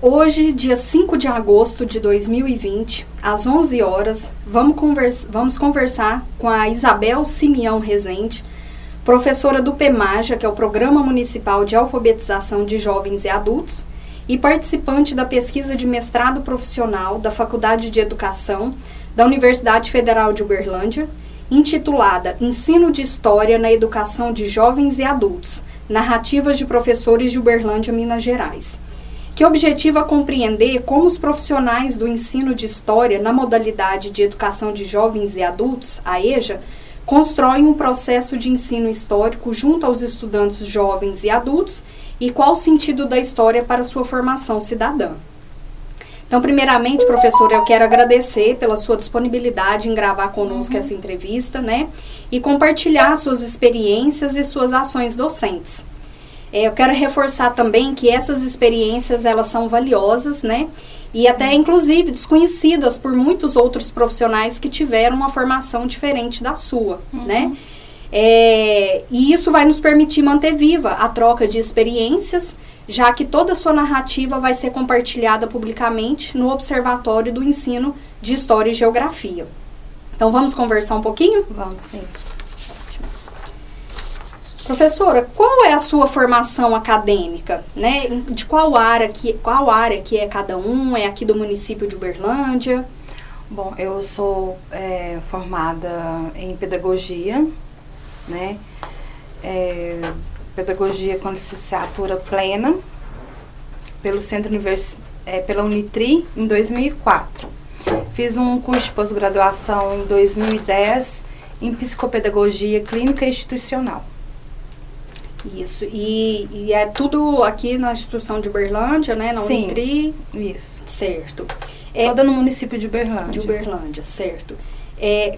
Hoje, dia 5 de agosto de 2020, às 11 horas, vamos conversar com a Isabel Simeão Rezende, professora do PEMAJA, que é o Programa Municipal de Alfabetização de Jovens e Adultos, e participante da pesquisa de mestrado profissional da Faculdade de Educação da Universidade Federal de Uberlândia, intitulada Ensino de História na Educação de Jovens e Adultos, Narrativas de Professores de Uberlândia, Minas Gerais, que objetiva compreender como os profissionais do ensino de história na modalidade de educação de jovens e adultos, a EJA, constroem um processo de ensino histórico junto aos estudantes jovens e adultos e qual o sentido da história para sua formação cidadã. Então, primeiramente, professora, eu quero agradecer pela sua disponibilidade em gravar conosco essa entrevista, né? E compartilhar suas experiências e suas ações docentes. Eu quero reforçar também que essas experiências, elas são valiosas, né? E até, inclusive, desconhecidas por muitos outros profissionais que tiveram uma formação diferente da sua, né? E isso vai nos permitir manter viva a troca de experiências, já que toda a sua narrativa vai ser compartilhada publicamente no Observatório do Ensino de História e Geografia. Então, vamos conversar um pouquinho? Vamos, sim. Ótimo. Professora, qual é a sua formação acadêmica, né? De qual área que é cada um? É aqui do município de Uberlândia? Bom, eu sou formada em pedagogia, né? Pedagogia com licenciatura plena pelo pela Unitri em 2004. Fiz um curso de pós-graduação em 2010 em psicopedagogia clínica e institucional. Isso, e é tudo aqui na instituição de Uberlândia, né? Na Sim, Unitri? Isso. Certo. Toda no município de Uberlândia. De Uberlândia, certo.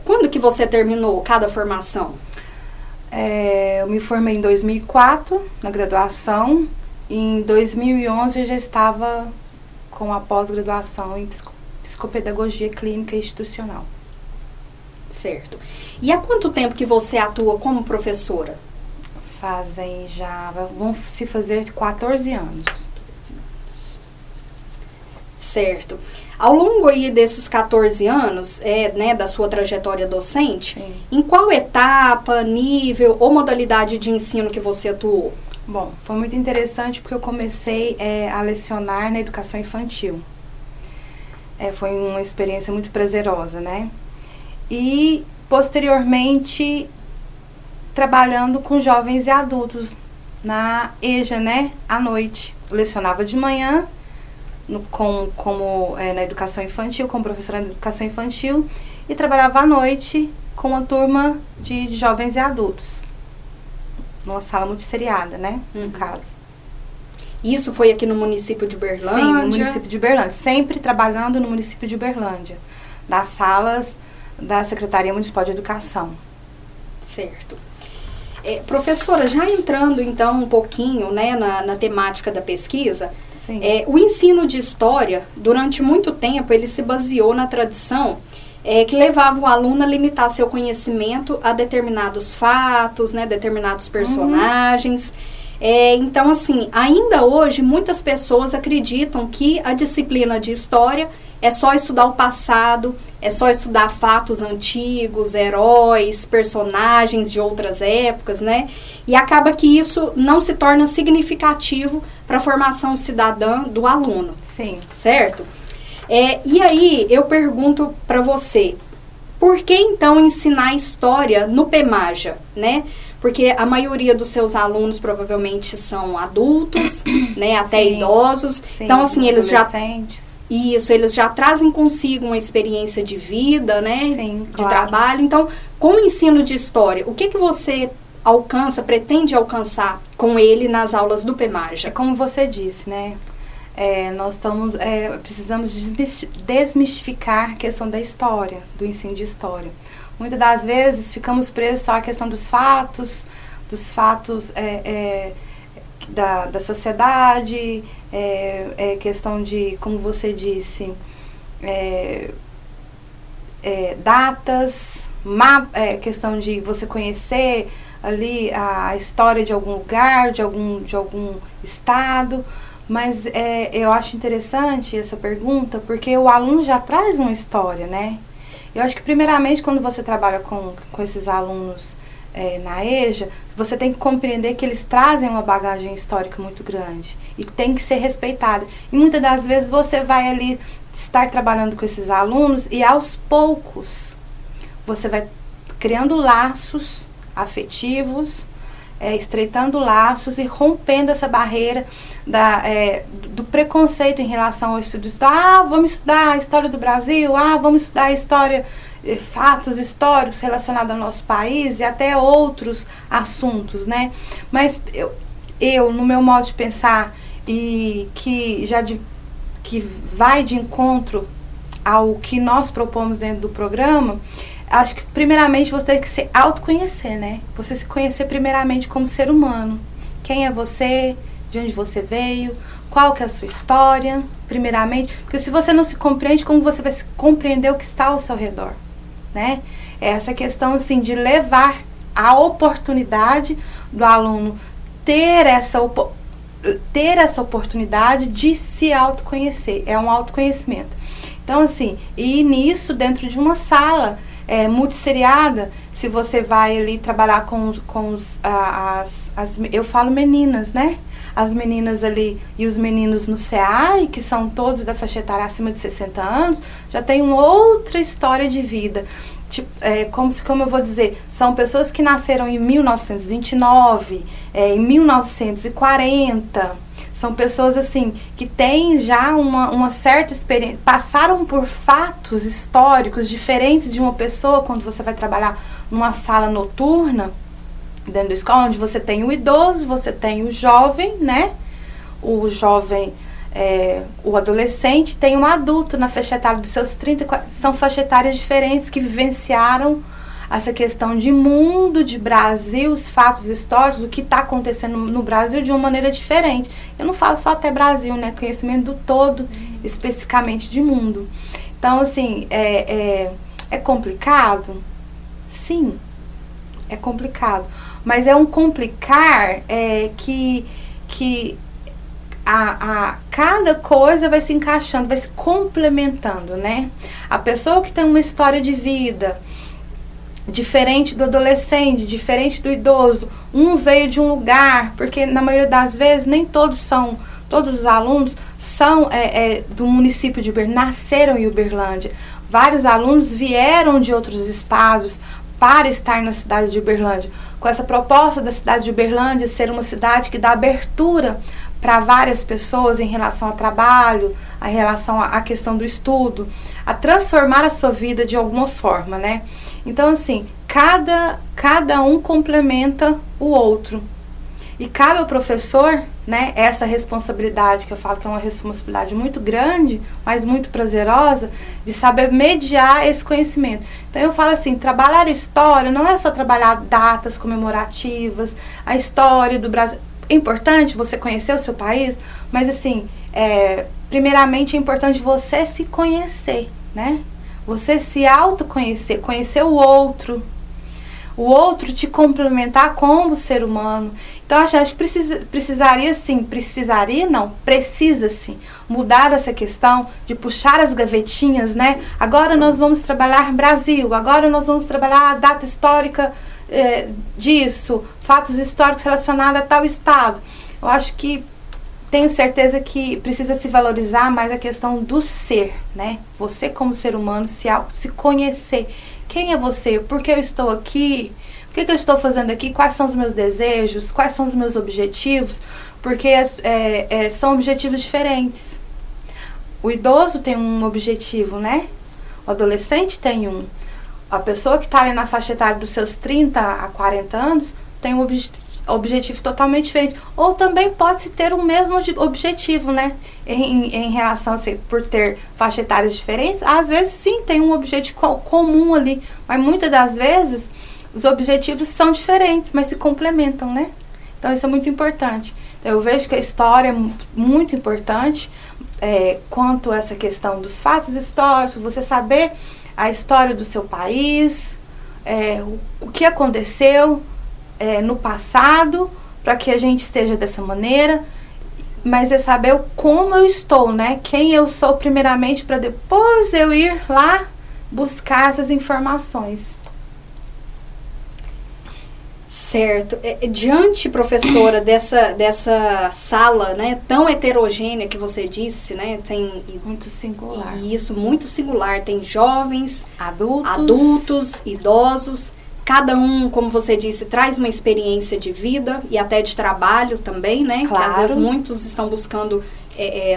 Quando que você terminou cada formação? Eu me formei em 2004, na graduação. Em 2011 eu já estava com a pós-graduação em psicopedagogia clínica e institucional. Certo. E há quanto tempo que você atua como professora? Vão se fazer 14 anos. Certo. Ao longo aí desses 14 anos, né, da sua trajetória docente, Sim. Em qual etapa, nível ou modalidade de ensino que você atuou? Bom, foi muito interessante porque eu comecei a lecionar na educação infantil. Foi uma experiência muito prazerosa, né? E, posteriormente, trabalhando com jovens e adultos na EJA, né? À noite. Eu lecionava de manhã, na educação infantil, como professora de educação infantil, e trabalhava à noite com uma turma de jovens e adultos, numa sala multisseriada, né, no caso. Isso foi aqui no município de Uberlândia? Sim, no município de Uberlândia, sempre trabalhando no município de Uberlândia, nas salas da Secretaria Municipal de Educação. Certo. Professora, já entrando então um pouquinho, né, na temática da pesquisa, Sim. O ensino de história, durante muito tempo, ele se baseou na tradição que levava o aluno a limitar seu conhecimento a determinados fatos, né, determinados personagens. Então, assim, ainda hoje, muitas pessoas acreditam que a disciplina de história é só estudar o passado, é só estudar fatos antigos, heróis, personagens de outras épocas, né? E acaba que isso não se torna significativo para a formação cidadã do aluno. Sim. Certo? E aí, eu pergunto para você, por que então ensinar história no PEMAJA, né? Porque a maioria dos seus alunos provavelmente são adultos, né? Até Sim. idosos. Sim, então, assim, eles já trazem consigo uma experiência de vida, né? Sim, de claro. trabalho. Então, com o ensino de história, o que você pretende alcançar com ele nas aulas do PEMAJA? É como você disse, né? Nós precisamos desmistificar a questão da história, do ensino de história. Muitas das vezes ficamos presos só à questão dos fatos da sociedade, questão de, como você disse, datas, questão de você conhecer ali a história de algum lugar, de algum estado, Mas eu acho interessante essa pergunta, porque o aluno já traz uma história, né? Eu acho que, primeiramente, quando você trabalha com esses alunos na EJA, você tem que compreender que eles trazem uma bagagem histórica muito grande e tem que ser respeitada. E muitas das vezes você vai ali estar trabalhando com esses alunos e, aos poucos, você vai criando laços afetivos, estreitando laços e rompendo essa barreira do preconceito em relação ao estudo. Vamos estudar a história do Brasil, vamos estudar a história, fatos históricos relacionados ao nosso país e até outros assuntos, né? Mas eu no meu modo de pensar, e que vai de encontro ao que nós propomos dentro do programa, acho que primeiramente você tem que se autoconhecer, né? Você se conhecer primeiramente como ser humano. Quem é você? De onde você veio? Qual que é a sua história? Primeiramente, porque se você não se compreende, como você vai se compreender o que está ao seu redor, né? É essa questão, assim, de levar a oportunidade do aluno ter essa oportunidade de se autoconhecer. É um autoconhecimento. Então, assim, e nisso, dentro de uma sala multisseriada, se você vai ali trabalhar com eu falo meninas, né? As meninas ali e os meninos no CEAI, que são todos da faixa etária acima de 60 anos, já tem uma outra história de vida. Tipo, como eu vou dizer, são pessoas que nasceram em 1929, em 1940, são pessoas assim que têm já uma certa experiência, passaram por fatos históricos diferentes de uma pessoa quando você vai trabalhar numa sala noturna dentro da escola, onde você tem o idoso, você tem o jovem, né? O jovem, o adolescente, tem um adulto na faixa etária dos seus 30, são faixa etárias diferentes que vivenciaram essa questão de mundo, de Brasil, os fatos históricos, o que está acontecendo no Brasil de uma maneira diferente. Eu não falo só até Brasil, né? Conhecimento do todo, especificamente de mundo. Então, assim, é complicado? Sim, é complicado. Mas é um complicar que cada coisa vai se encaixando, vai se complementando, né? A pessoa que tem uma história de vida diferente do adolescente, diferente do idoso, um veio de um lugar, porque na maioria das vezes nem todos os alunos são do município de Uberlândia, nasceram em Uberlândia. Vários alunos vieram de outros estados para estar na cidade de Uberlândia, com essa proposta da cidade de Uberlândia ser uma cidade que dá abertura para várias pessoas em relação ao trabalho, em relação à questão do estudo, a transformar a sua vida de alguma forma, né? Então, assim, cada um complementa o outro. E cabe ao professor, né, essa responsabilidade, que eu falo que é uma responsabilidade muito grande, mas muito prazerosa, de saber mediar esse conhecimento. Então eu falo assim, trabalhar história não é só trabalhar datas comemorativas, a história do Brasil. É importante você conhecer o seu país, mas assim, primeiramente é importante você se conhecer, né? Você se autoconhecer, conhecer o outro te complementar como ser humano. Então, acho que precisa sim mudar essa questão de puxar as gavetinhas, né? Agora nós vamos trabalhar Brasil, agora nós vamos trabalhar a data histórica disso, fatos históricos relacionados a tal estado. Eu acho que tenho certeza que precisa se valorizar mais a questão do ser, né? Você como ser humano, se conhecer. Quem é você? Por que eu estou aqui? O que eu estou fazendo aqui? Quais são os meus desejos? Quais são os meus objetivos? Porque são objetivos diferentes. O idoso tem um objetivo, né? O adolescente tem um. A pessoa que está ali na faixa etária dos seus 30 a 40 anos tem um objetivo totalmente diferente. Ou também pode-se ter o mesmo objetivo, né? Em relação a por ter faixa etárias diferentes, às vezes sim tem um objetivo comum ali, mas muitas das vezes os objetivos são diferentes, mas se complementam, né? Então isso é muito importante. Eu vejo que a história é muito importante quanto a essa questão dos fatos históricos, você saber a história do seu país, o que aconteceu no passado, para que a gente esteja dessa maneira. mas é saber como eu estou, né? Quem eu sou primeiramente, para depois eu ir lá buscar essas informações. Certo. Diante, professora, dessa sala, né, tão heterogênea que você disse, né, tem muito singular. Isso, muito singular. Tem jovens, adultos, idosos. Cada um, como você disse, traz uma experiência de vida e até de trabalho também, né? Claro. Que às vezes muitos estão buscando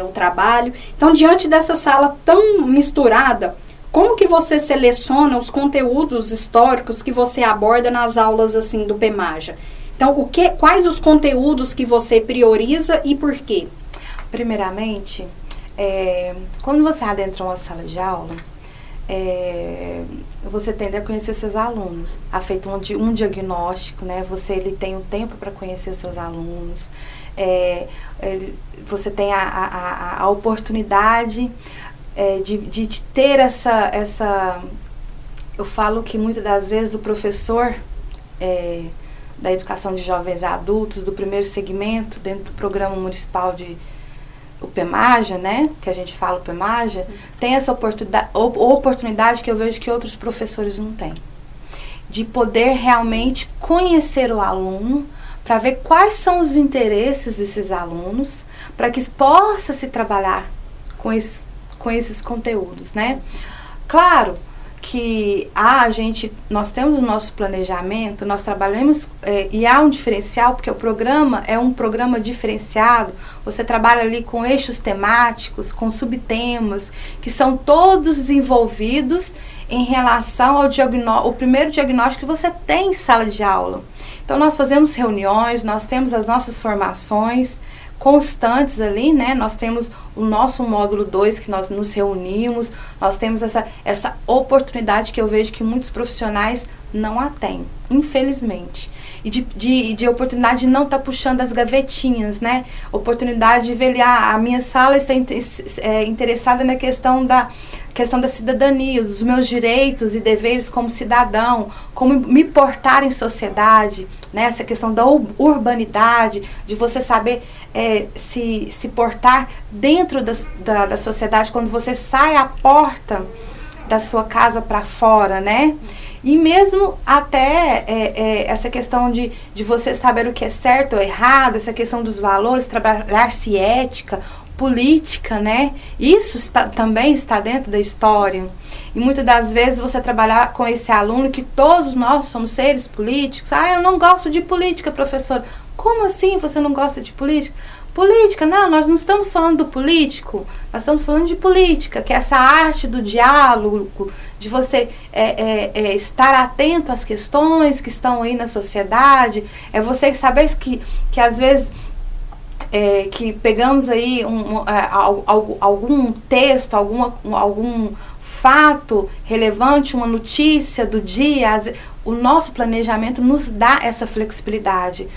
o trabalho. Então, diante dessa sala tão misturada, como que você seleciona os conteúdos históricos que você aborda nas aulas assim do PEMAJA? Então, quais os conteúdos que você prioriza e por quê? Primeiramente, quando você adentra uma sala de aula, você tende a conhecer seus alunos, a feito um diagnóstico, né? Ele tem o tempo para conhecer os seus alunos, você tem a oportunidade de ter essa... Eu falo que muitas das vezes o professor da educação de jovens e adultos, do primeiro segmento, dentro do programa municipal o PEMAJA, né, que a gente fala o PEMAJA, tem essa oportunidade que eu vejo que outros professores não têm, de poder realmente conhecer o aluno, para ver quais são os interesses desses alunos, para que possa se trabalhar com esses conteúdos, né? Claro que nós temos o nosso planejamento, nós trabalhamos e há um diferencial, porque o programa é um programa diferenciado, você trabalha ali com eixos temáticos, com subtemas, que são todos desenvolvidos em relação ao primeiro diagnóstico que você tem em sala de aula. Então, nós fazemos reuniões, nós temos as nossas formações constantes ali, né? Nós temos o nosso módulo 2 que nós nos reunimos, nós temos essa oportunidade que eu vejo que muitos profissionais não a têm, infelizmente. E de oportunidade de não estar puxando as gavetinhas, né? Oportunidade de ver a minha sala está interessada na questão da cidadania, dos meus direitos e deveres como cidadão, como me portar em sociedade, né? Essa questão da urbanidade, de você saber se portar dentro da sociedade, quando você sai à porta da sua casa para fora, né? E mesmo até essa questão de você saber o que é certo ou errado, essa questão dos valores, trabalhar-se ética, política, né? Isso também está dentro da história. E muitas das vezes você trabalhar com esse aluno que todos nós somos seres políticos. Eu não gosto de política, professor. Como assim você não gosta de política? Política, não, nós não estamos falando do político, nós estamos falando de política, que é essa arte do diálogo, de você estar atento às questões que estão aí na sociedade, é você saber que às vezes que pegamos aí algum texto, algum fato relevante, uma notícia do dia, o nosso planejamento nos dá essa flexibilidade.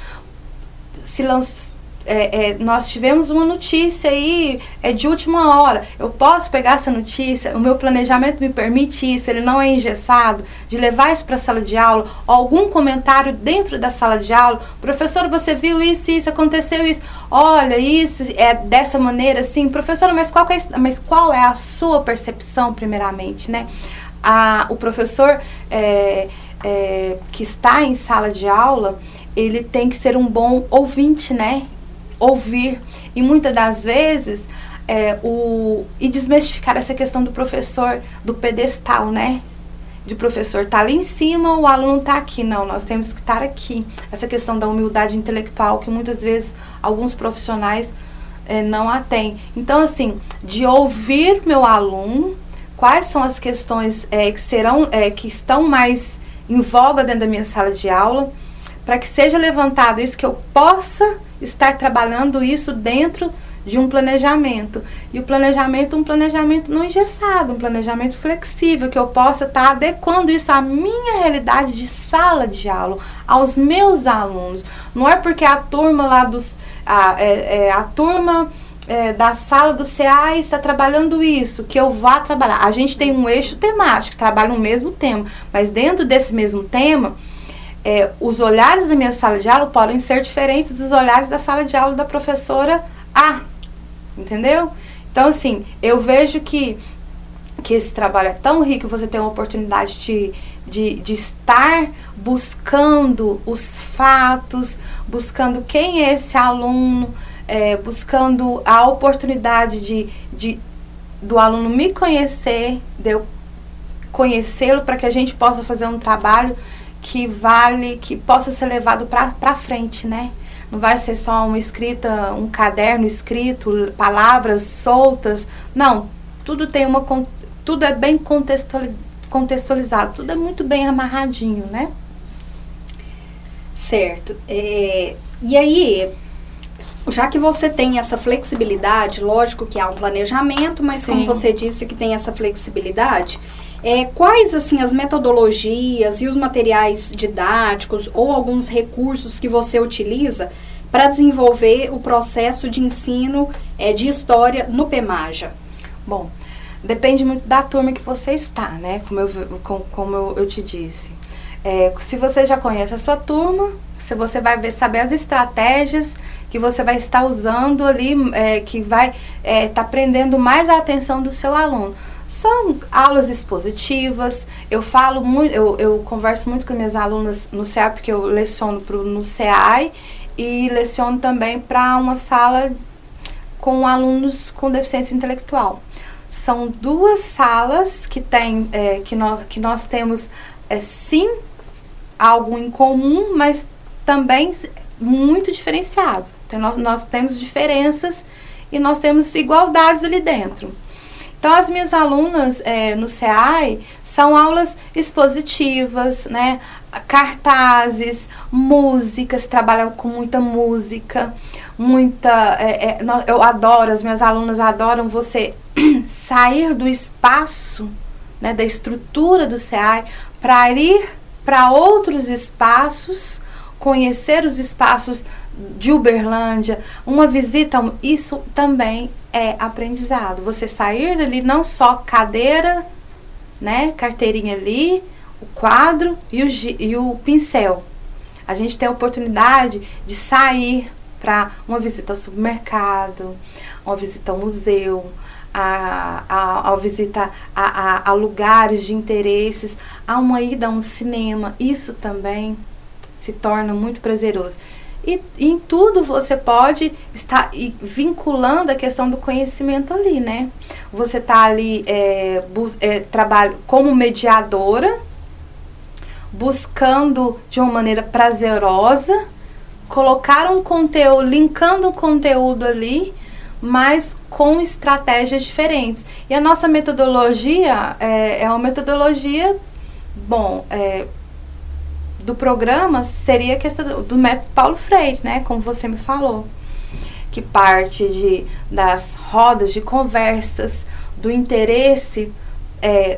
Nós tivemos uma notícia aí de última hora, eu posso pegar essa notícia, o meu planejamento me permite isso, ele não é engessado, de levar isso para a sala de aula, algum comentário dentro da sala de aula, professor, você viu isso, aconteceu isso, olha, isso é dessa maneira, assim, professora, mas qual é a sua percepção primeiramente, né? O professor que está em sala de aula, ele tem que ser um bom ouvinte, né? Ouvir, e muitas das vezes e desmistificar essa questão do professor, do pedestal, né? De professor tá ali em cima, o aluno tá aqui. Não, nós temos que estar aqui. Essa questão da humildade intelectual, que muitas vezes alguns profissionais não a têm. Então, assim, de ouvir meu aluno, quais são as questões que estão mais em voga dentro da minha sala de aula, para que seja levantado isso, que eu possa estar trabalhando isso dentro de um planejamento. E um planejamento não engessado, um planejamento flexível, que eu possa estar adequando isso à minha realidade de sala de aula, aos meus alunos. Não é porque a turma lá a turma da sala do CA está trabalhando isso, que eu vá trabalhar. A gente tem um eixo temático, trabalha o mesmo tema, mas dentro desse mesmo tema, os olhares da minha sala de aula podem ser diferentes dos olhares da sala de aula da professora A, entendeu? Então, assim, eu vejo que esse trabalho é tão rico, você tem uma oportunidade de estar buscando os fatos, buscando quem é esse aluno, buscando a oportunidade do aluno me conhecer, de eu conhecê-lo, para que a gente possa fazer um trabalho que possa ser levado para frente, né? Não vai ser só um caderno escrito, palavras soltas. Não, tudo é bem contextualizado, tudo é muito bem amarradinho, né? Certo. E aí, já que você tem essa flexibilidade, lógico que há um planejamento, mas Sim. como você disse que tem essa flexibilidade, quais assim as metodologias e os materiais didáticos ou alguns recursos que você utiliza para desenvolver o processo de ensino de história no PEMAJA? Bom, depende muito da turma que você está, né? Como eu te disse. Se você já conhece a sua turma, se você vai saber as estratégias que você vai estar usando ali, que vai estar prendendo mais a atenção do seu aluno. São aulas expositivas, eu converso muito com minhas alunas no CEAI, porque eu leciono no CEAI e leciono também para uma sala com alunos com deficiência intelectual. São 2 salas que nós temos, sim, algo em comum, mas também muito diferenciado. Então, nós temos diferenças e nós temos igualdades ali dentro. Então, as minhas alunas no CEAI são aulas expositivas, né? Cartazes, músicas, trabalham com muita música, eu adoro, as minhas alunas adoram você sair do espaço, né, da estrutura do CEAI, para ir para outros espaços, conhecer os espaços de Uberlândia, uma visita, isso também é aprendizado. Você sair dali, não só cadeira, né, carteirinha ali, o quadro e o pincel. A gente tem a oportunidade de sair para uma visita ao supermercado, uma visita ao museu, a visita a lugares de interesses, a uma ida a um cinema. Isso também se torna muito prazeroso. E em tudo você pode estar vinculando a questão do conhecimento ali, né? Você está ali, trabalha como mediadora, buscando de uma maneira prazerosa, colocar um conteúdo, linkando o conteúdo ali, mas com estratégias diferentes. E a nossa metodologia é uma metodologia, do programa seria a questão do método Paulo Freire, né, como você me falou, que parte das rodas de conversas, do interesse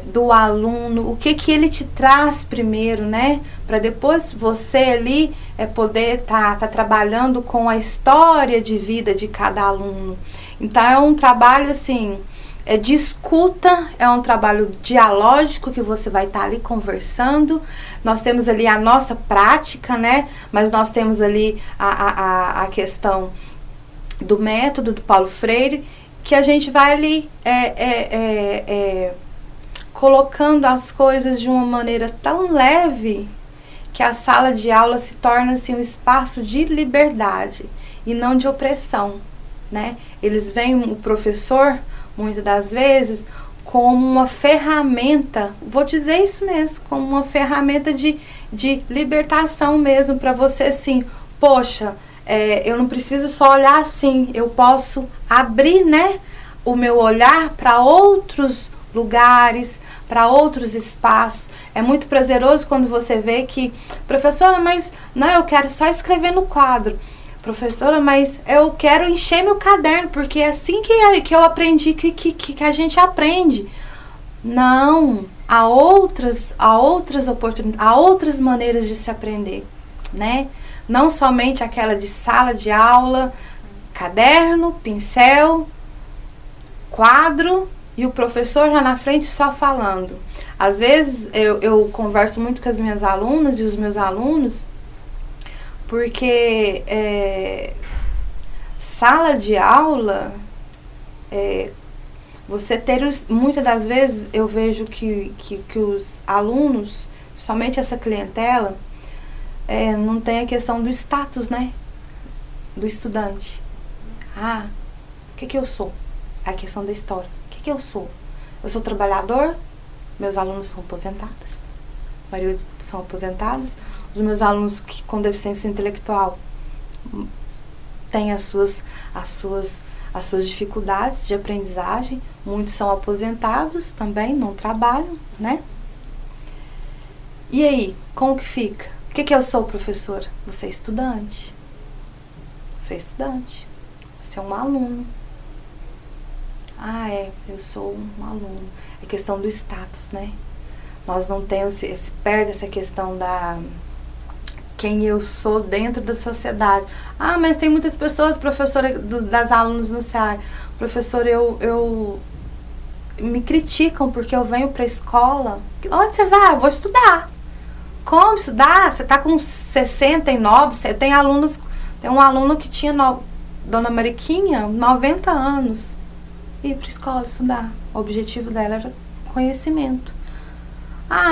do aluno, o que ele te traz primeiro, né, para depois você ali poder tá trabalhando com a história de vida de cada aluno. Então é um trabalho assim, de escuta, é um trabalho dialógico que você vai estar ali conversando. Nós temos ali a nossa prática, né? Mas nós temos ali a questão do método do Paulo Freire, que a gente vai ali colocando as coisas de uma maneira tão leve que a sala de aula se torna assim, um espaço de liberdade e não de opressão, né? Eles veem o professor muitas das vezes como uma ferramenta, vou dizer isso mesmo, como uma ferramenta de libertação mesmo, para você assim, poxa, eu não preciso só olhar assim, eu posso abrir, né, o meu olhar para outros lugares, para outros espaços. É muito prazeroso quando você vê que, professora, mas não, eu quero só escrever no quadro. Professora, mas eu quero encher meu caderno, porque é assim que eu aprendi, que a gente aprende. Não, há outras oportunidades, há outras maneiras de se aprender, né? Não somente aquela de sala de aula, caderno, pincel, quadro e o professor já na frente só falando. Às vezes eu converso muito com as minhas alunas e os meus alunos, porque Sala de aula, você ter, muitas das vezes eu vejo que os alunos, somente essa clientela, não tem a questão do status, né? Do estudante. O que eu sou? A questão da história. O que eu sou? Eu sou trabalhador, meus alunos são aposentados, a maioria são aposentados. Os meus alunos com deficiência intelectual têm as suas dificuldades de aprendizagem, muitos são aposentados também, não trabalham, né? E aí, como que fica? O que eu sou, professora? Você é estudante. Você é estudante. Você é um aluno. Eu sou um aluno. É questão do status, né? Nós não temos, perde essa questão da quem eu sou dentro da sociedade. Mas tem muitas pessoas, professora, das alunas no CEAI. Professora, eu me criticam porque eu venho para a escola. Onde você vai? Eu vou estudar. Como estudar? Você está com 69, você tem alunos, tem um aluno que tinha, Dona Mariquinha, 90 anos. Ir para a escola estudar. O objetivo dela era conhecimento.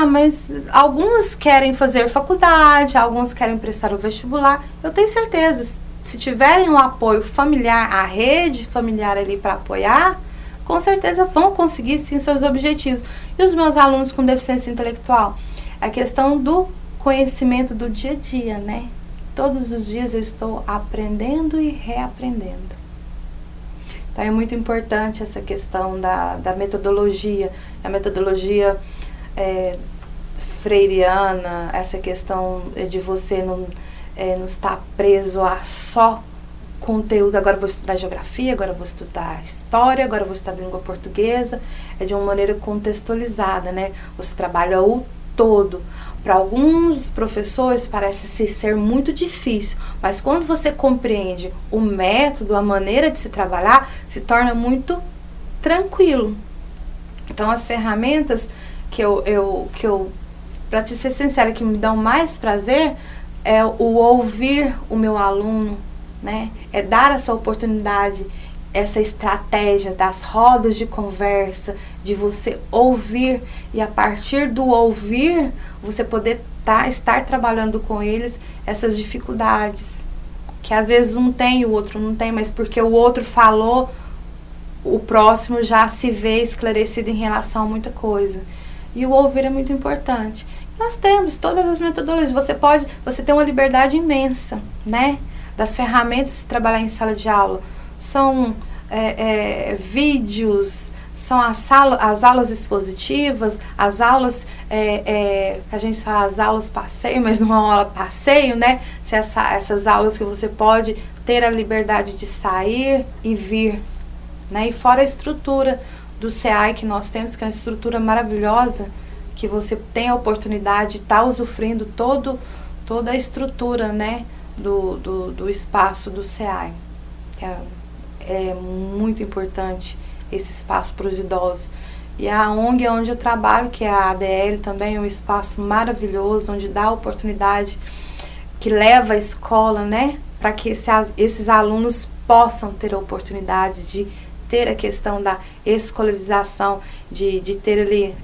Mas alguns querem fazer faculdade, alguns querem prestar o vestibular. Eu tenho certeza, se tiverem um apoio familiar, a rede familiar ali para apoiar, com certeza vão conseguir sim seus objetivos. E os meus alunos com deficiência intelectual? A questão do conhecimento do dia a dia, né? Todos os dias eu estou aprendendo e reaprendendo. Então é muito importante essa questão da metodologia, a metodologia freiriana, essa questão de você não estar preso a só conteúdo. Agora eu vou estudar geografia, agora eu vou estudar história, agora eu vou estudar língua portuguesa. É de uma maneira contextualizada, né? Você trabalha o todo. Para alguns professores parece ser muito difícil, mas quando você compreende o método, a maneira de se trabalhar, se torna muito tranquilo. Então as ferramentas que eu para te ser sincera, que me dão mais prazer é o ouvir o meu aluno, né? É dar essa oportunidade, essa estratégia das rodas de conversa, de você ouvir e a partir do ouvir você poder estar trabalhando com eles essas dificuldades que às vezes um tem e o outro não tem, mas porque o outro falou, o próximo já se vê esclarecido em relação a muita coisa. E o ouvir é muito importante. Nós temos todas as metodologias. Você tem uma liberdade imensa, né? Das ferramentas de trabalhar em sala de aula. São vídeos, são as aulas expositivas, as aulas, que a gente fala as aulas passeio, mas não é uma aula passeio, né? Essas aulas que você pode ter a liberdade de sair e vir, né? E fora a estrutura do CEAI que nós temos, que é uma estrutura maravilhosa, que você tem a oportunidade de estar usufruindo toda a estrutura, né, do espaço do CEAI. É muito importante esse espaço para os idosos. E a ONG é onde eu trabalho, que é a ADL, também é um espaço maravilhoso, onde dá a oportunidade, que leva a escola, né, para que esses alunos possam ter a oportunidade de ter a questão da escolarização, de ter ali,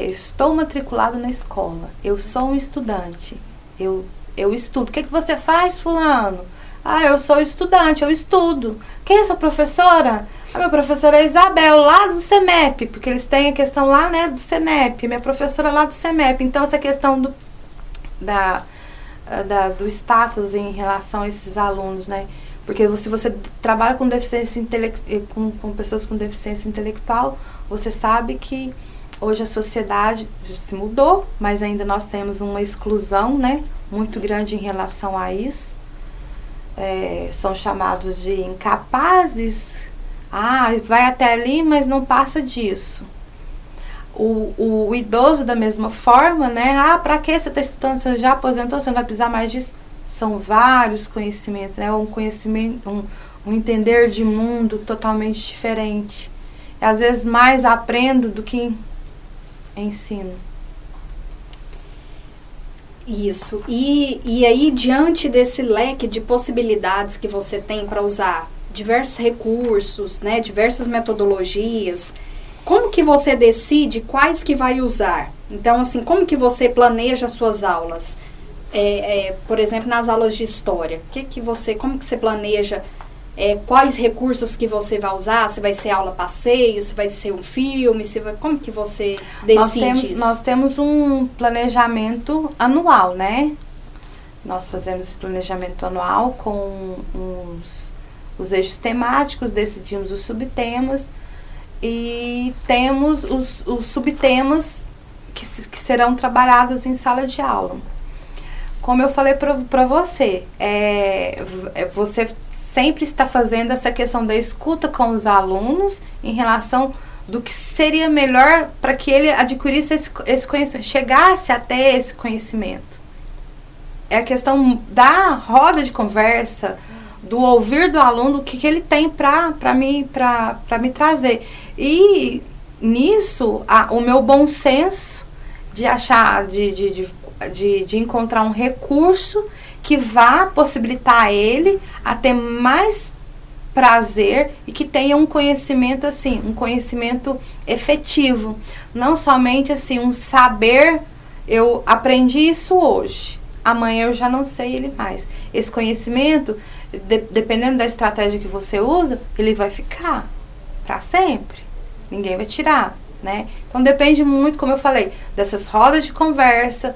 estou matriculado na escola, eu sou um estudante, eu estudo. O que você faz, fulano? Eu sou estudante, eu estudo. Quem é sua professora? A minha professora é Isabel, lá do CEMEP, porque eles têm a questão lá, né, do CEMEP, minha professora é lá do CEMEP. Então essa questão do status em relação a esses alunos, né? Porque se você trabalha com deficiência com pessoas com deficiência intelectual, você sabe que hoje a sociedade se mudou, mas ainda nós temos uma exclusão, né, muito grande em relação a isso. São chamados de incapazes. Vai até ali, mas não passa disso. O idoso da mesma forma, né? Para que você está estudando? Você já aposentou, você não vai precisar mais disso? São vários conhecimentos, né? Um conhecimento, um entender de mundo totalmente diferente. E, às vezes mais aprendo do que ensino. Isso. E aí, diante desse leque de possibilidades que você tem para usar diversos recursos, né, diversas metodologias, como que você decide quais que vai usar? Então, assim, como que você planeja as suas aulas? Por exemplo, nas aulas de história, como que você planeja quais recursos que você vai usar? Se vai ser aula passeio, se vai ser um filme, como que você decide isso? Nós temos um planejamento anual, né? Nós fazemos esse planejamento anual com os eixos temáticos, decidimos os subtemas e temos os subtemas que serão trabalhados em sala de aula. Como eu falei para você, você sempre está fazendo essa questão da escuta com os alunos em relação do que seria melhor para que ele adquirisse esse conhecimento, chegasse até esse conhecimento. É a questão da roda de conversa, do ouvir do aluno, o que ele tem para me trazer. E nisso, o meu bom senso de achar, de encontrar um recurso que vá possibilitar a ele a ter mais prazer e que tenha um conhecimento assim, um conhecimento efetivo. Não somente assim, um saber, eu aprendi isso hoje, amanhã eu já não sei ele mais. Esse conhecimento, dependendo da estratégia que você usa, ele vai ficar para sempre. Ninguém vai tirar, né? Então depende muito, como eu falei, dessas rodas de conversa,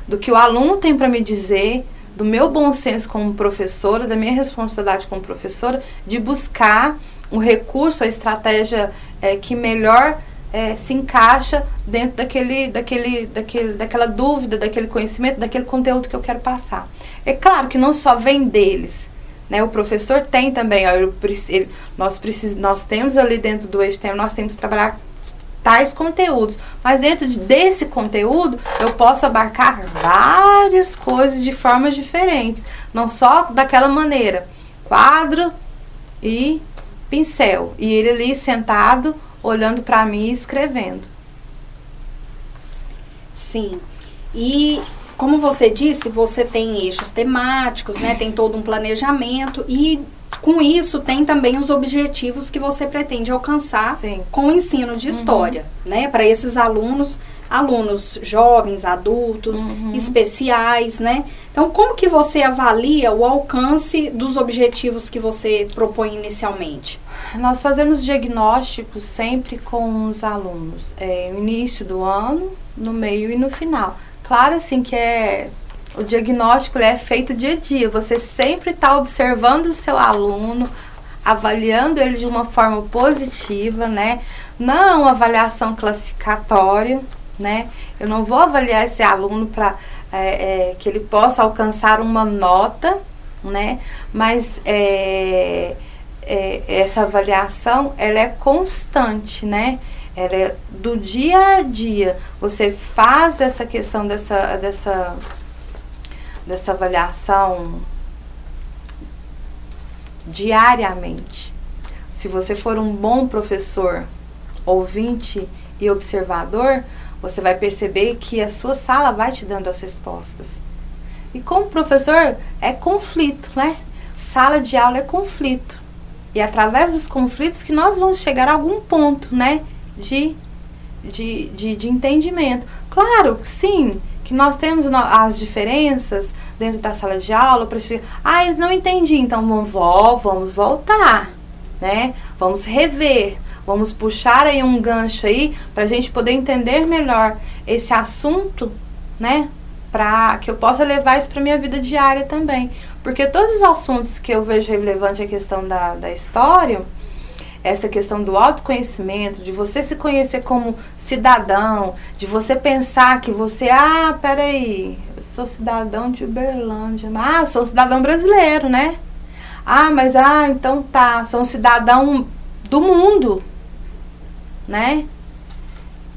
do que o aluno tem para me dizer, do meu bom senso como professora, da minha responsabilidade como professora, de buscar um recurso, a estratégia que melhor se encaixa dentro daquela dúvida, daquele conhecimento, daquele conteúdo que eu quero passar. É claro que não só vem deles, né? O professor tem também, nós temos ali dentro do eixo, nós temos que trabalhar tais conteúdos, mas dentro desse conteúdo eu posso abarcar várias coisas de formas diferentes, não só daquela maneira, quadro e pincel, e ele ali sentado olhando para mim e escrevendo. Sim, e como você disse, você tem eixos temáticos, né? Tem todo um planejamento e com isso tem também os objetivos que você pretende alcançar. Sim. Com o ensino de história, né? Para esses alunos jovens, adultos, especiais, né? Então, como que você avalia o alcance dos objetivos que você propõe inicialmente? Nós fazemos diagnósticos sempre com os alunos, no início do ano, no meio e no final. Claro, assim, que o diagnóstico é feito dia a dia. Você sempre está observando o seu aluno, avaliando ele de uma forma positiva, né? Não uma avaliação classificatória, né? Eu não vou avaliar esse aluno para que ele possa alcançar uma nota, né? Mas essa avaliação, ela é constante, né? Ela é do dia a dia. Você faz essa questão dessa avaliação diariamente. Se você for um bom professor, ouvinte e observador, você vai perceber que a sua sala vai te dando as respostas. E como professor, é conflito, né? Sala de aula é conflito. E é através dos conflitos que nós vamos chegar a algum ponto, né? De entendimento. Claro, sim, que nós temos as diferenças dentro da sala de aula. Eu não entendi, então vamos voltar, né? Vamos rever, vamos puxar aí um gancho aí para a gente poder entender melhor esse assunto, né? Para que eu possa levar isso para minha vida diária também. Porque todos os assuntos que eu vejo relevante a questão da história, essa questão do autoconhecimento, de você se conhecer como cidadão, de você pensar que você, peraí, eu sou cidadão de Uberlândia, eu sou um cidadão brasileiro, né? Então tá, sou um cidadão do mundo, né?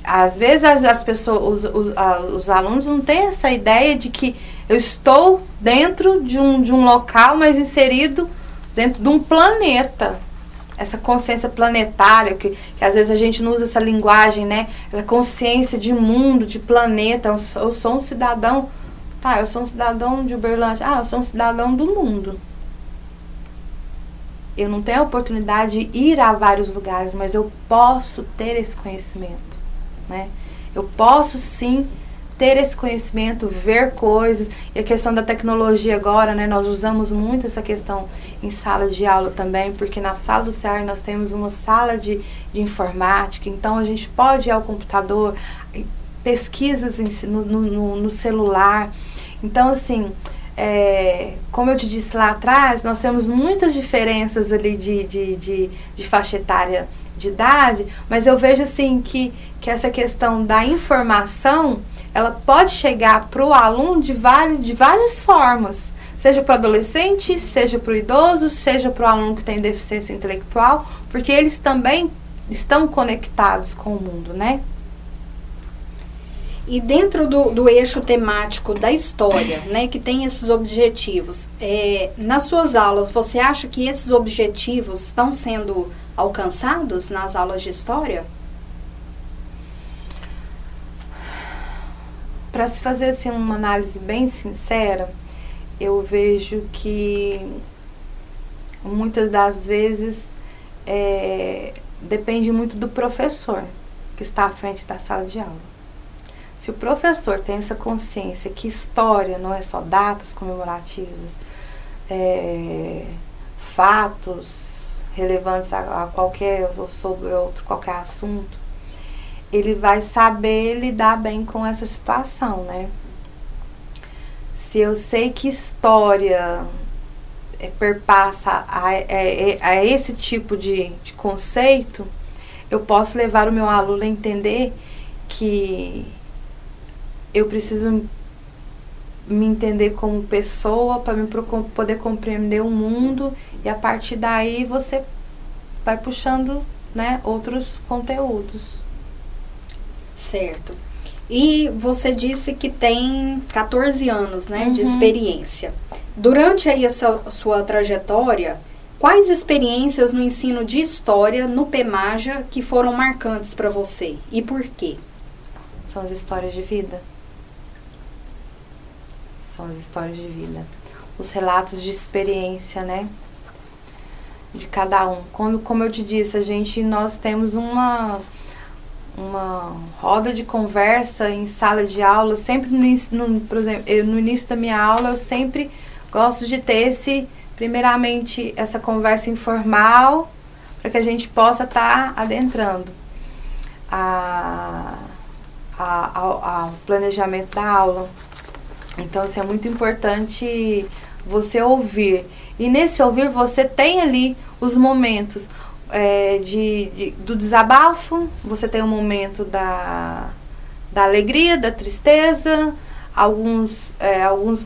Às vezes as pessoas, os alunos não têm essa ideia de que eu estou dentro de um local, mas inserido dentro de um planeta. Essa consciência planetária, que às vezes a gente não usa essa linguagem, né? Essa consciência de mundo, de planeta. Eu sou um cidadão Tá, eu sou um cidadão de Uberlândia. Ah, eu sou um cidadão do mundo. Eu não tenho a oportunidade de ir a vários lugares, mas eu posso ter esse conhecimento, né? Eu posso sim ter esse conhecimento, ver coisas. E a questão da tecnologia agora, né? Nós usamos muito essa questão em sala de aula também, porque na sala do CEAR nós temos uma sala de informática, então a gente pode ir ao computador, pesquisas no celular. Então, assim, como eu te disse lá atrás, nós temos muitas diferenças ali de faixa etária de idade, mas eu vejo assim que essa questão da informação, ela pode chegar para o aluno de várias formas, seja para o adolescente, seja para o idoso, seja para o aluno que tem deficiência intelectual, porque eles também estão conectados com o mundo, né? E dentro do eixo temático da história, né, que tem esses objetivos, nas suas aulas, você acha que esses objetivos estão sendo alcançados nas aulas de história? Para se fazer assim, uma análise bem sincera, eu vejo que muitas das vezes depende muito do professor que está à frente da sala de aula. Se o professor tem essa consciência que história não é só datas comemorativas, fatos relevantes a qualquer ou sobre qualquer assunto, ele vai saber lidar bem com essa situação, né? Se eu sei que história perpassa a esse tipo de conceito, eu posso levar o meu aluno a entender que eu preciso me entender como pessoa para poder compreender o mundo, e a partir daí você vai puxando, né, outros conteúdos. Certo. E você disse que tem 14 anos, né, de experiência. Durante aí a sua trajetória, quais experiências no ensino de história no PEMAJA que foram marcantes para você e por quê? São as histórias de vida. São as histórias de vida. Os relatos de experiência, né? De cada um. Como eu te disse, nós temos uma roda de conversa em sala de aula. Sempre por exemplo, no início da minha aula, eu sempre gosto de ter primeiramente, essa conversa informal, para que a gente possa estar adentrando ao planejamento da aula. Então, assim, é muito importante você ouvir. E nesse ouvir, você tem ali os momentos do desabafo, você tem o momento da alegria, da tristeza, alguns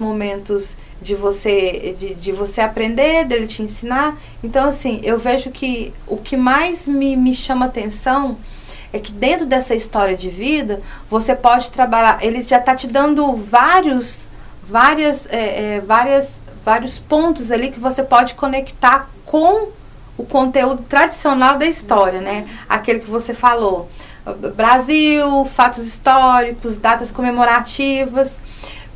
momentos de você aprender, dele te ensinar. Então, assim, eu vejo que o que mais me chama atenção é que dentro dessa história de vida, você pode trabalhar, ele já está te dando vários pontos ali que você pode conectar com o conteúdo tradicional da história, né? Aquele que você falou. Brasil, fatos históricos, datas comemorativas.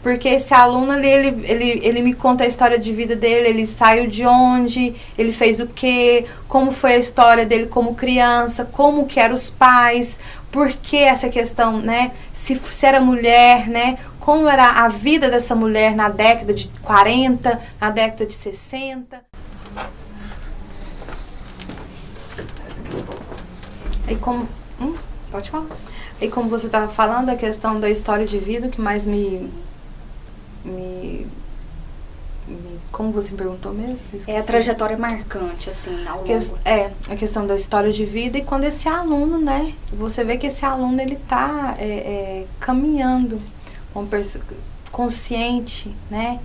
Porque esse aluno ali, ele me conta a história de vida dele, ele saiu de onde, ele fez o quê, como foi a história dele como criança, como que eram os pais, por que essa questão, né, se era mulher, né, como era a vida dessa mulher na década de 40, na década de 60. E como... pode falar. E como você estava falando, a questão da história de vida, que mais como você me perguntou mesmo? É a trajetória marcante, assim, ao longo. A questão da história de vida, e quando esse aluno, né, você vê que esse aluno, ele tá caminhando consciente, né,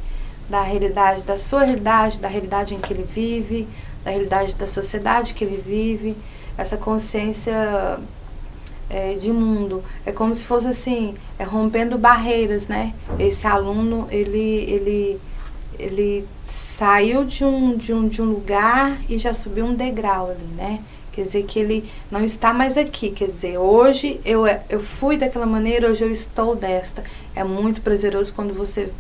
da realidade, da sua realidade, da realidade em que ele vive, da realidade da sociedade que ele vive, essa consciência de mundo. É como se fosse assim, rompendo barreiras, né? Esse aluno, ele ele saiu de um lugar e já subiu um degrau ali, né? Quer dizer que ele não está mais aqui. Quer dizer, hoje eu fui daquela maneira, hoje eu estou desta. É muito prazeroso quando você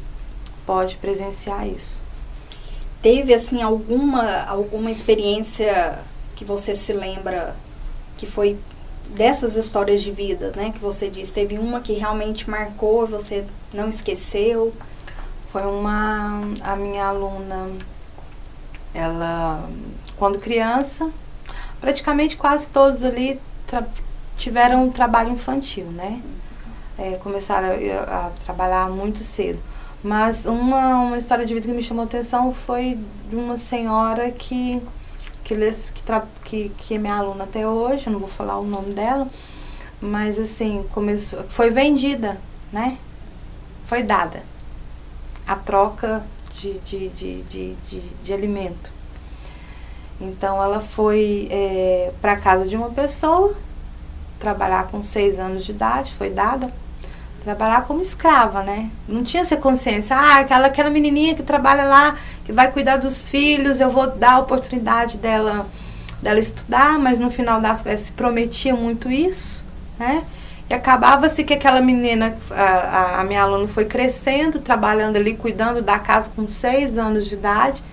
pode presenciar isso. Teve, assim, alguma experiência que você se lembra que foi dessas histórias de vida, né? Que você disse, teve uma que realmente marcou, você não esqueceu? Foi a minha aluna, ela, quando criança, praticamente quase todos ali tiveram um trabalho infantil, né? Começaram a trabalhar muito cedo. Mas uma história de vida que me chamou a atenção foi de uma senhora que é minha aluna até hoje, eu não vou falar o nome dela, mas assim, foi vendida, né? Foi dada a troca de alimento. Então ela foi para casa de uma pessoa, trabalhar com 6 anos de idade, foi dada, trabalhar como escrava, né? Não tinha essa consciência, aquela menininha que trabalha lá, que vai cuidar dos filhos, eu vou dar a oportunidade dela estudar, mas no final das contas se prometia muito isso, né? E acabava-se que aquela menina, a minha aluna foi crescendo, trabalhando ali, cuidando da casa com 6 anos de idade.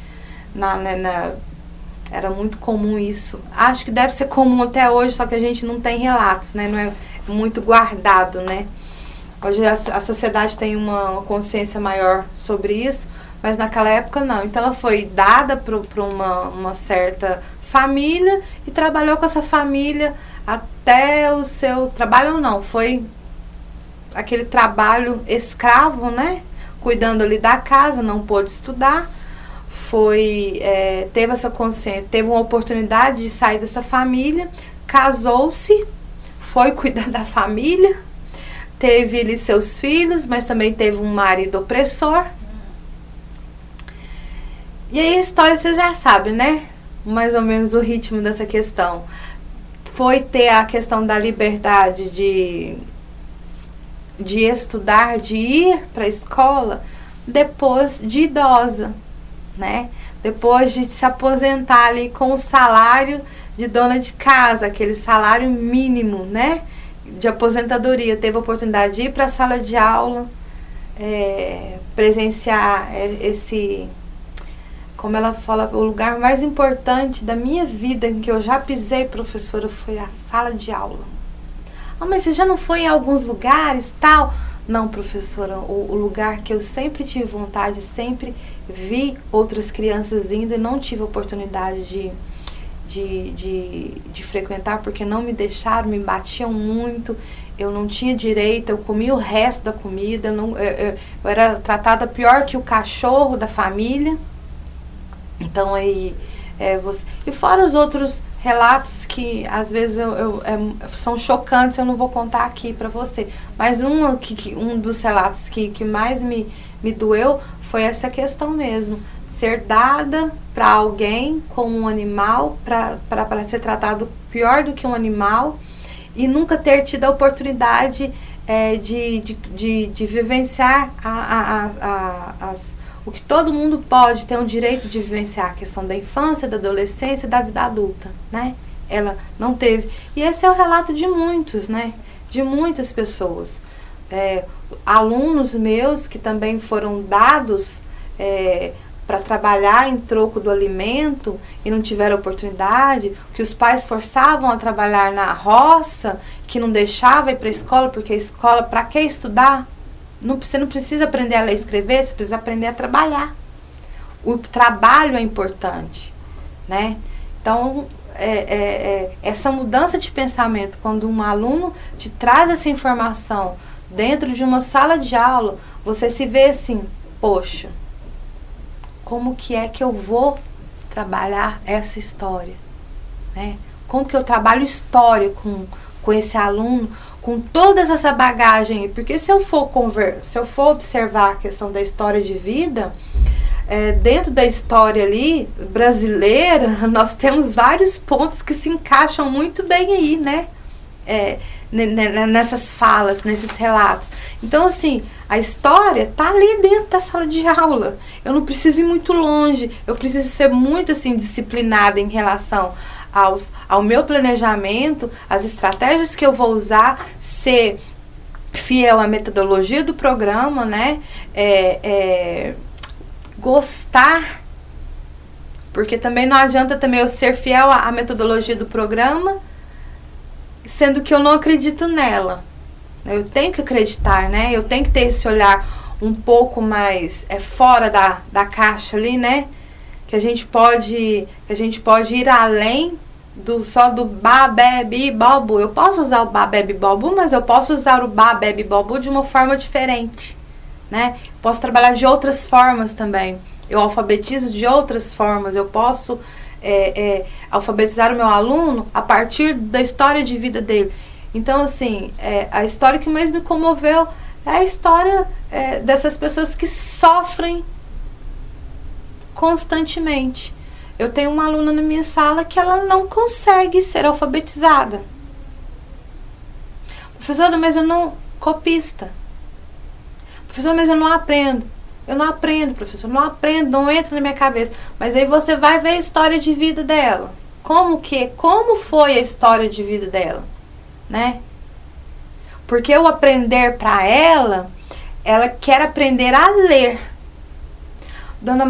Era muito comum isso. Acho que deve ser comum até hoje, só que a gente não tem relatos, né? Não é muito guardado, né? Hoje a sociedade tem uma consciência maior sobre isso, mas naquela época não. Então ela foi dada para uma certa família e trabalhou com essa família até o seu trabalho, não, foi aquele trabalho escravo, né? Cuidando ali da casa, não pôde estudar, teve essa consciência, teve uma oportunidade de sair dessa família, casou-se, foi cuidar da família, teve ali seus filhos, mas também teve um marido opressor. E aí a história você já sabe, né? Mais ou menos o ritmo dessa questão. Foi ter a questão da liberdade de estudar, de ir para a escola depois de idosa, né? Depois de se aposentar ali com o salário de dona de casa, aquele salário mínimo, né? De aposentadoria. Teve a oportunidade de ir para a sala de aula, presenciar como ela fala, o lugar mais importante da minha vida em que eu já pisei, professora, foi a sala de aula. Mas você já não foi em alguns lugares, tal? Não, professora, o lugar que eu sempre tive vontade, sempre vi outras crianças indo e não tive oportunidade de frequentar, porque não me deixaram, me batiam muito, eu não tinha direito, eu comia o resto da comida, eu era tratada pior que o cachorro da família. Então aí, e fora os outros relatos que às vezes são chocantes, eu não vou contar aqui para você. Mas um dos relatos que mais me doeu foi essa questão mesmo. Ser dada para alguém como um animal, para ser tratado pior do que um animal, e nunca ter tido a oportunidade de vivenciar o que todo mundo pode ter o direito de vivenciar, a questão da infância, da adolescência e da vida adulta, né? Ela não teve. E esse é o relato de muitos, né? De muitas pessoas. Alunos meus que também foram dados para trabalhar em troco do alimento e não tiveram oportunidade, que os pais forçavam a trabalhar na roça, que não deixava ir para a escola, porque a escola, para que estudar? Você não precisa aprender a ler e escrever, você precisa aprender a trabalhar. O trabalho é importante, né? Então, essa mudança de pensamento, quando um aluno te traz essa informação dentro de uma sala de aula, você se vê assim, poxa, como que é que eu vou trabalhar essa história, né? Como que eu trabalho história com esse aluno, com toda essa bagagem, porque se eu for observar a questão da história de vida, dentro da história ali brasileira, nós temos vários pontos que se encaixam muito bem aí, né? nessas falas, nesses relatos. Então, assim, a história tá ali dentro da sala de aula. Eu não preciso ir muito longe, eu preciso ser muito, assim, disciplinada em relação ao meu planejamento, as estratégias que eu vou usar, ser fiel à metodologia do programa, né? Gostar, porque também não adianta também eu ser fiel à metodologia do programa, sendo que eu não acredito nela. Eu tenho que acreditar, né? Eu tenho que ter esse olhar um pouco mais fora da caixa ali, né? Que a gente pode ir além só do ba, bebi, bobo. Eu posso usar o ba, bebi, bobo, mas eu posso usar o ba, bebi, bobo de uma forma diferente, né? Posso trabalhar de outras formas também. Eu alfabetizo de outras formas. Eu posso alfabetizar o meu aluno a partir da história de vida dele. Então, assim, a história que mais me comoveu é a história dessas pessoas que sofrem constantemente. Eu tenho uma aluna na minha sala que ela não consegue ser alfabetizada. Professora, mas eu não... Copista. Professora, mas eu não aprendo. Eu não aprendo, professor. Não aprendo, não entra na minha cabeça. Mas aí você vai ver a história de vida dela. Como foi a história de vida dela? Né? Porque o aprender para ela quer aprender a ler. Dona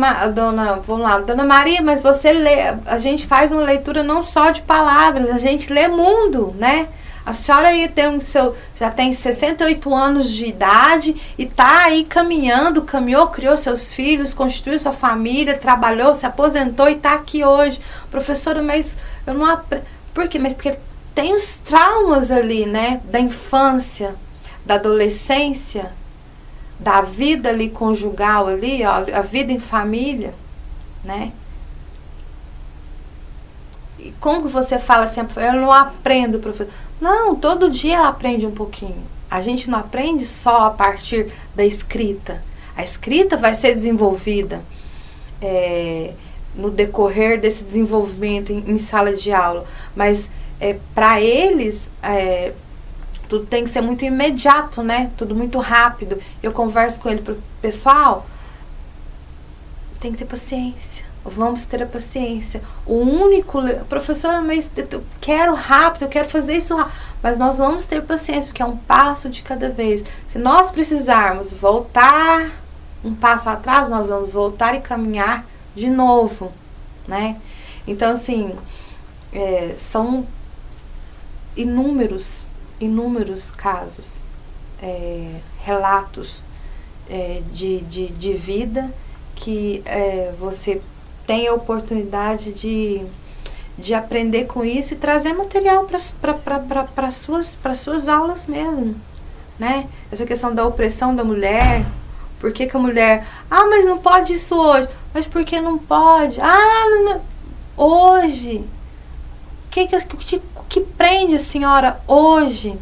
Maria, mas você lê, a gente faz uma leitura não só de palavras, a gente lê mundo, né? A senhora aí já tem 68 anos de idade e tá aí caminhou, criou seus filhos, constituiu sua família, trabalhou, se aposentou e tá aqui hoje. Professora, mas eu não aprendo. Por quê? Mas porque tem os traumas ali, né? Da infância, da adolescência, da vida ali conjugal ali, ó, a vida em família, né? E como que você fala assim, eu não aprendo, professor? Não, todo dia ela aprende um pouquinho. A gente não aprende só a partir da escrita. A escrita vai ser desenvolvida no decorrer desse desenvolvimento em sala de aula. Mas para eles... tudo tem que ser muito imediato, né? Tudo muito rápido. Eu converso com ele, pessoal, tem que ter paciência. Vamos ter a paciência. O único... Professora, mas eu quero rápido, eu quero fazer isso rápido. Mas nós vamos ter paciência, porque é um passo de cada vez. Se nós precisarmos voltar um passo atrás, nós vamos voltar e caminhar de novo, né? Então, assim, são inúmeros casos, relatos de vida que você tem a oportunidade de aprender com isso e trazer material para suas aulas mesmo, né? Essa questão da opressão da mulher, por que a mulher, mas não pode isso hoje, mas por que não pode? Não, hoje, o que prende a senhora hoje?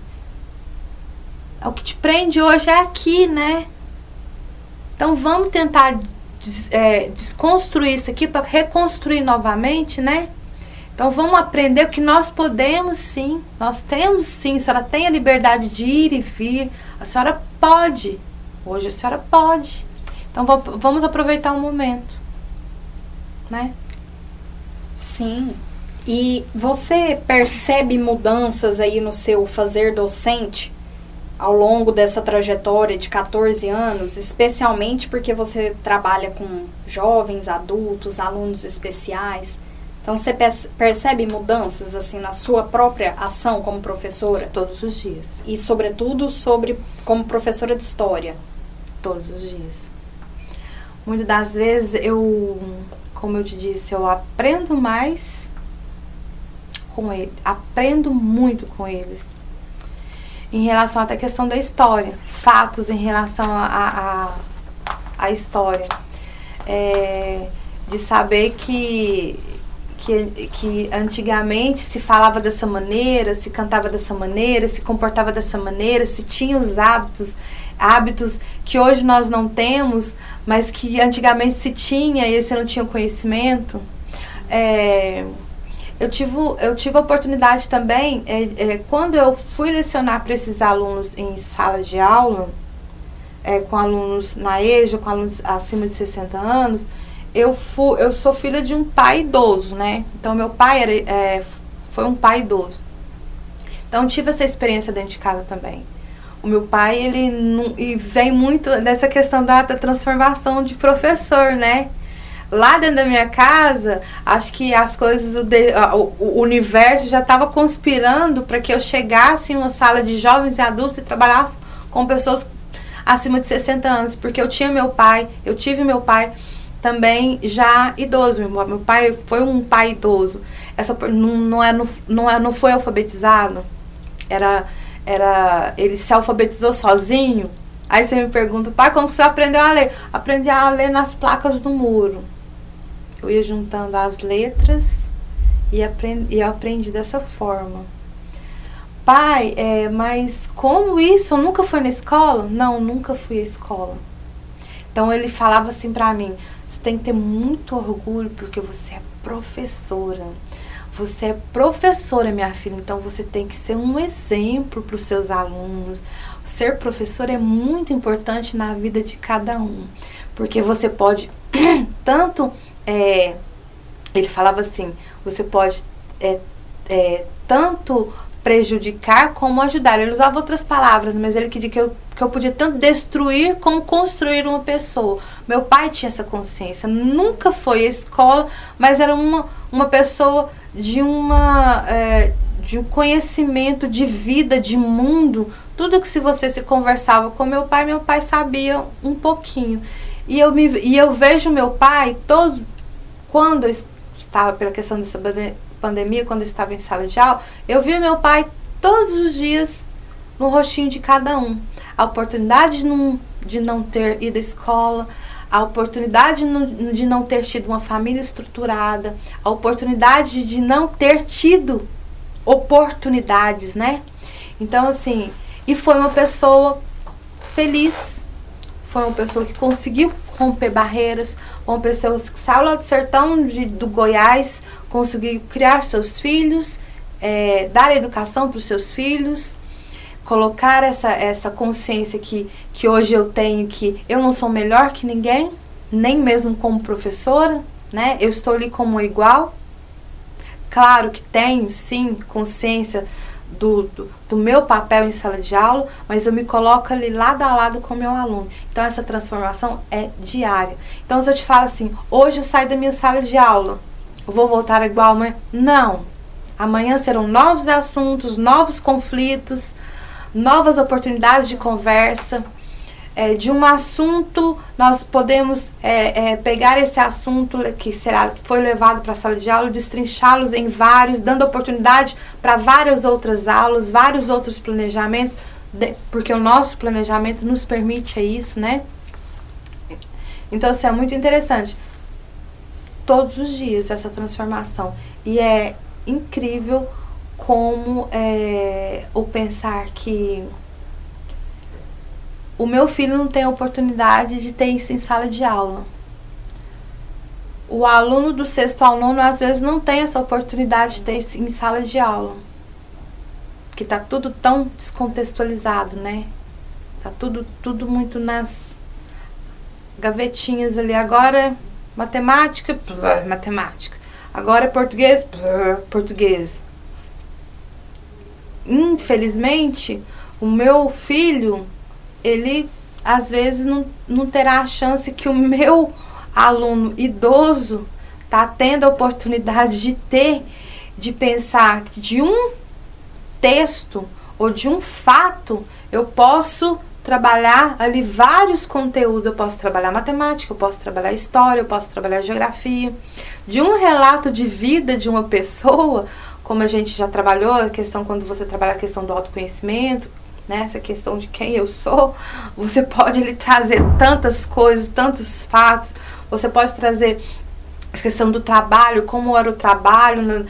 O que te prende hoje é aqui, né? Então vamos tentar desconstruir isso aqui para reconstruir novamente, né? Então vamos aprender o que nós podemos sim. Nós temos sim. A senhora tem a liberdade de ir e vir. A senhora pode. Hoje a senhora pode. Então vamos aproveitar o momento, né? Sim. E você percebe mudanças aí no seu fazer docente ao longo dessa trajetória de 14 anos, especialmente porque você trabalha com jovens, adultos, alunos especiais. Então você percebe mudanças assim na sua própria ação como professora? Todos os dias. E sobretudo como professora de história? Todos os dias. Muitas das vezes como eu te disse, eu aprendo mais com ele, aprendo muito com eles. Em relação até à questão da história, fatos em relação à história. De saber que antigamente se falava dessa maneira, se cantava dessa maneira, se comportava dessa maneira, se tinha os hábitos que hoje nós não temos, mas que antigamente se tinha e você não tinha conhecimento. Eu tive a oportunidade também, quando eu fui lecionar para esses alunos em sala de aula, com alunos na EJA, com alunos acima de 60 anos, eu sou filha de um pai idoso, né? Então, meu pai foi um pai idoso. Então, tive essa experiência dentro de casa também. O meu pai, e vem muito dessa questão da transformação de professor, né? Lá dentro da minha casa, acho que as coisas, o universo já estava conspirando para que eu chegasse em uma sala de jovens e adultos e trabalhasse com pessoas acima de 60 anos, porque eu tive meu pai também já idoso. Meu pai foi um pai idoso. Não foi alfabetizado. Ele se alfabetizou sozinho. Aí você me pergunta, pai, como você aprendeu a ler? Aprendi a ler nas placas do muro. Eu ia juntando as letras e eu aprendi dessa forma. Pai, mas como isso? Eu nunca fui na escola? Não, nunca fui à escola. Então ele falava assim pra mim, você tem que ter muito orgulho porque você é professora. Você é professora, minha filha, então você tem que ser um exemplo para os seus alunos. Ser professor é muito importante na vida de cada um, porque você pode tanto, ele falava assim, você pode tanto prejudicar como ajudar. Ele usava outras palavras, mas ele queria que eu podia tanto destruir como construir uma pessoa. Meu pai tinha essa consciência, nunca foi à escola, mas era uma pessoa de um conhecimento de vida, de mundo. Tudo que se você se conversava com meu pai sabia um pouquinho. E eu vejo meu pai, quando eu estava, pela questão dessa pandemia, quando eu estava em sala de aula, eu via meu pai todos os dias no rostinho de cada um. A oportunidade de não ter ido à escola, a oportunidade de não ter tido uma família estruturada, a oportunidade de não ter tido oportunidades, né? Então, assim, e foi uma pessoa feliz, foi uma pessoa que conseguiu romper barreiras, uma pessoa que saiu lá do sertão do Goiás, conseguiu criar seus filhos, dar educação para os seus filhos, colocar essa consciência que hoje eu tenho, que eu não sou melhor que ninguém, nem mesmo como professora, né? Eu estou ali como igual. Claro que tenho, sim, consciência do meu papel em sala de aula, mas eu me coloco ali lado a lado com o meu aluno. Então, essa transformação é diária. Então, se eu te falo assim, hoje eu saio da minha sala de aula, eu vou voltar igual amanhã? Não. Amanhã serão novos assuntos, novos conflitos, novas oportunidades de conversa. De um assunto, nós podemos pegar esse assunto que foi levado para a sala de aula, destrinchá-los em vários, dando oportunidade para várias outras aulas, vários outros planejamentos, porque o nosso planejamento nos permite isso, né? Então, assim, é muito interessante. Todos os dias essa transformação. E é incrível como o pensar que o meu filho não tem a oportunidade de ter isso em sala de aula. O aluno do 6º ao 9º, às vezes, não tem essa oportunidade de ter isso em sala de aula. Porque está tudo tão descontextualizado, né? Está tudo muito nas gavetinhas ali. Agora é matemática, matemática. Agora é português, português. Infelizmente, o meu filho, ele às vezes não terá a chance que o meu aluno idoso está tendo a oportunidade de ter, de pensar que de um texto ou de um fato eu posso trabalhar ali vários conteúdos. Eu posso trabalhar matemática, eu posso trabalhar história, eu posso trabalhar geografia. De um relato de vida de uma pessoa, como a gente já trabalhou, a questão quando você trabalha a questão do autoconhecimento, né, essa questão de quem eu sou, você pode ali trazer tantas coisas, tantos fatos, você pode trazer a questão do trabalho, como era o trabalho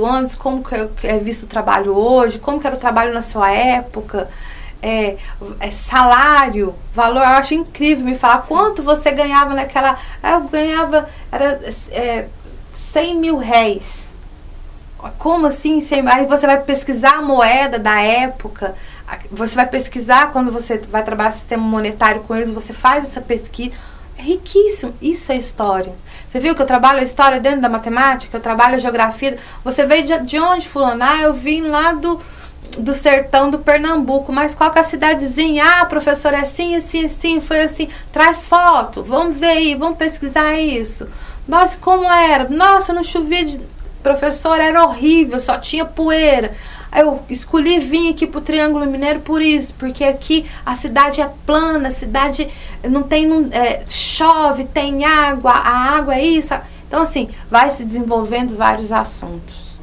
antes, como que é visto o trabalho hoje, como que era o trabalho na sua época, salário, valor. Eu acho incrível me falar quanto você ganhava naquela. Eu ganhava, era 100 mil réis. Como assim? Aí você vai pesquisar a moeda da época, você vai pesquisar quando você vai trabalhar sistema monetário com eles, você faz essa pesquisa. É riquíssimo. Isso é história. Você viu que eu trabalho a história dentro da matemática, eu trabalho a geografia. Você veio de onde, fulano? Eu vim lá do sertão do Pernambuco, mas qual que é a cidadezinha? Professor, é assim, assim, assim, foi assim. Traz foto, vamos ver aí, vamos pesquisar isso. Nossa, como era? Nossa, não chovia professor, era horrível, só tinha poeira. Aí eu escolhi vir aqui pro Triângulo Mineiro por isso, porque aqui a cidade é plana, a cidade não tem, chove, tem água, a água é isso. Então, assim, vai se desenvolvendo vários assuntos,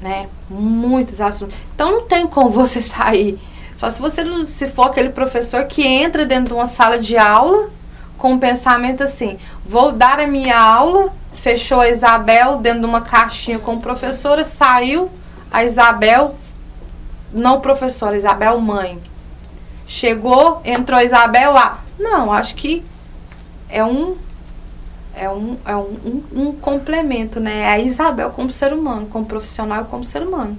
né? Muitos assuntos. Então, não tem como você sair. Só se você não, se for aquele professor que entra dentro de uma sala de aula com um pensamento assim, vou dar a minha aula, fechou a Isabel dentro de uma caixinha com professora, saiu, a Isabel, não professora, Isabel mãe. Chegou, entrou a Isabel lá. Não, acho que é um complemento, né? É a Isabel como ser humano, como profissional e como ser humano.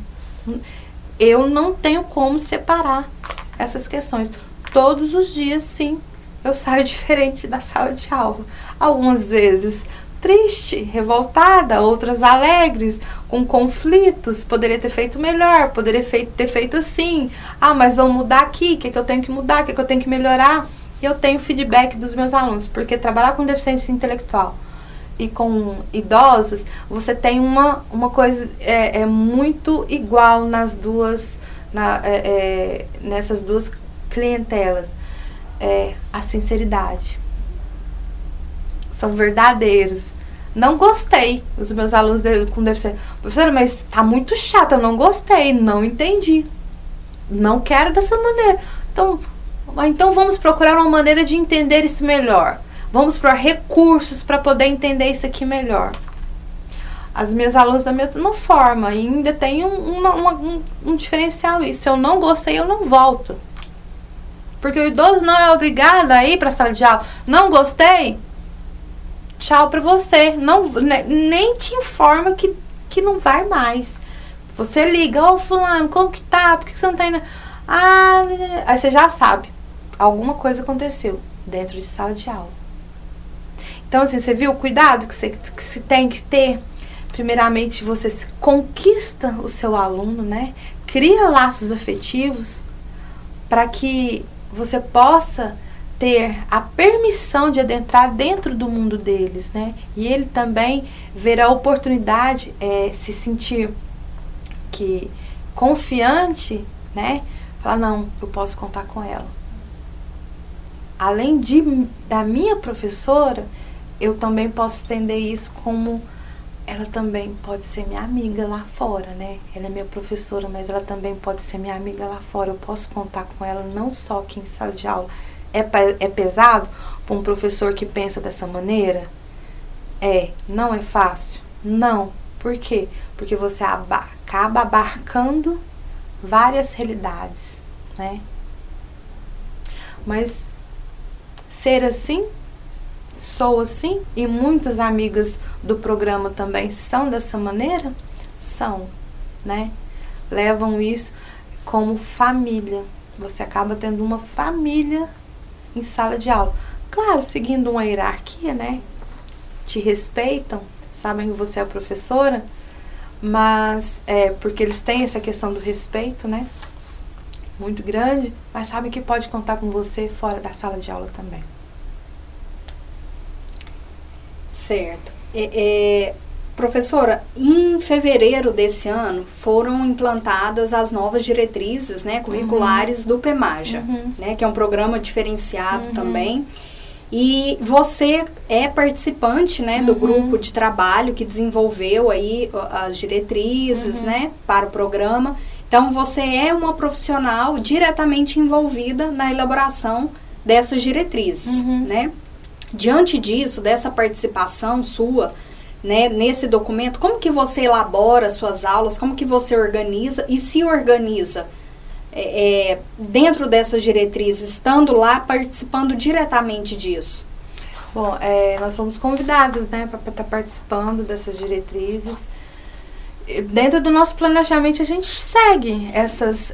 Eu não tenho como separar essas questões. Todos os dias, sim, eu saio diferente da sala de aula. Algumas vezes triste, revoltada, outras alegres, com conflitos, poderia ter feito melhor, poderia ter feito assim. Mas vamos mudar aqui, o que eu tenho que mudar, o que eu tenho que melhorar? E eu tenho feedback dos meus alunos, porque trabalhar com deficiência intelectual e com idosos, você tem uma coisa muito igual nas duas, nessas duas clientelas. A sinceridade. São verdadeiros. Não gostei. Os meus alunos com deficiência. Professora, mas tá muito chato, eu não gostei, não entendi. Não quero dessa maneira. Então vamos procurar uma maneira de entender isso melhor. Vamos procurar recursos para poder entender isso aqui melhor. As minhas alunas da mesma forma. E ainda tem um diferencial. E se eu não gostei, eu não volto. Porque o idoso não é obrigado a ir para a sala de aula. Não gostei? Tchau para você. Não, nem te informa que não vai mais. Você liga, fulano, como que tá? Por que você não tá indo? Aí você já sabe. Alguma coisa aconteceu dentro de sala de aula. Então, assim, você viu o cuidado que você tem que ter? Primeiramente, você conquista o seu aluno, né? Cria laços afetivos para que você possa ter a permissão de adentrar dentro do mundo deles, né? E ele também ver a oportunidade, se sentir confiante, né? Falar, não, eu posso contar com ela. Além da minha professora, eu também posso estender isso como ela também pode ser minha amiga lá fora, né? Ela é minha professora, mas ela também pode ser minha amiga lá fora. Eu posso contar com ela não só aqui em sala de aula. É pesado para um professor que pensa dessa maneira? Não é fácil? Não. Por quê? Porque você acaba abarcando várias realidades, né? Mas ser assim, sou assim, e muitas amigas do programa também são dessa maneira, são, né? Levam isso como família. Você acaba tendo uma família em sala de aula. Claro, seguindo uma hierarquia, né? Te respeitam, sabem que você é a professora, mas porque eles têm essa questão do respeito, né? Muito grande, mas sabem que pode contar com você fora da sala de aula também. Certo. Professora, em fevereiro desse ano foram implantadas as novas diretrizes, né, curriculares do PEMAJA, né, que é um programa diferenciado também. E você é participante, né, do grupo de trabalho que desenvolveu aí as diretrizes, né, para o programa. Então, você é uma profissional diretamente envolvida na elaboração dessas diretrizes, né? Diante disso, dessa participação sua, né, nesse documento, como que você elabora suas aulas, como que você organiza e se organiza dentro dessas diretrizes, estando lá, participando diretamente disso? Bom, nós somos convidadas, né, para estar participando dessas diretrizes dentro do nosso planejamento a gente segue essas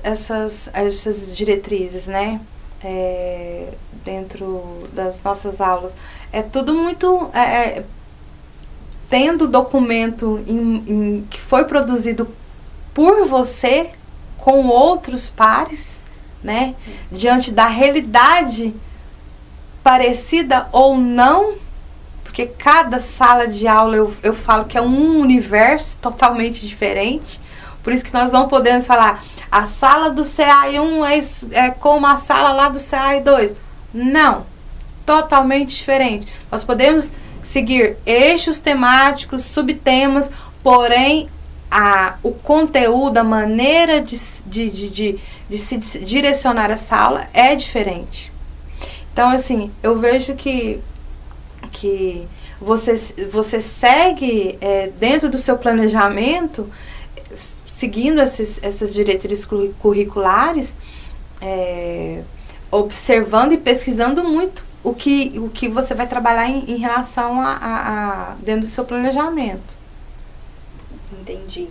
diretrizes, né? Dentro das nossas aulas. É tudo muito... tendo documento que foi produzido por você, com outros pares, né? Diante da realidade parecida ou não, porque cada sala de aula eu falo que é um universo totalmente diferente. Por isso que nós não podemos falar a sala do CAI1 é como a sala lá do CAI2. Não, totalmente diferente. Nós podemos seguir eixos temáticos, subtemas, porém o conteúdo, a maneira de se direcionar essa aula é diferente. Então, assim, eu vejo que você segue dentro do seu planejamento, seguindo essas diretrizes curriculares, observando e pesquisando muito o que você vai trabalhar em relação a dentro do seu planejamento. Entendi.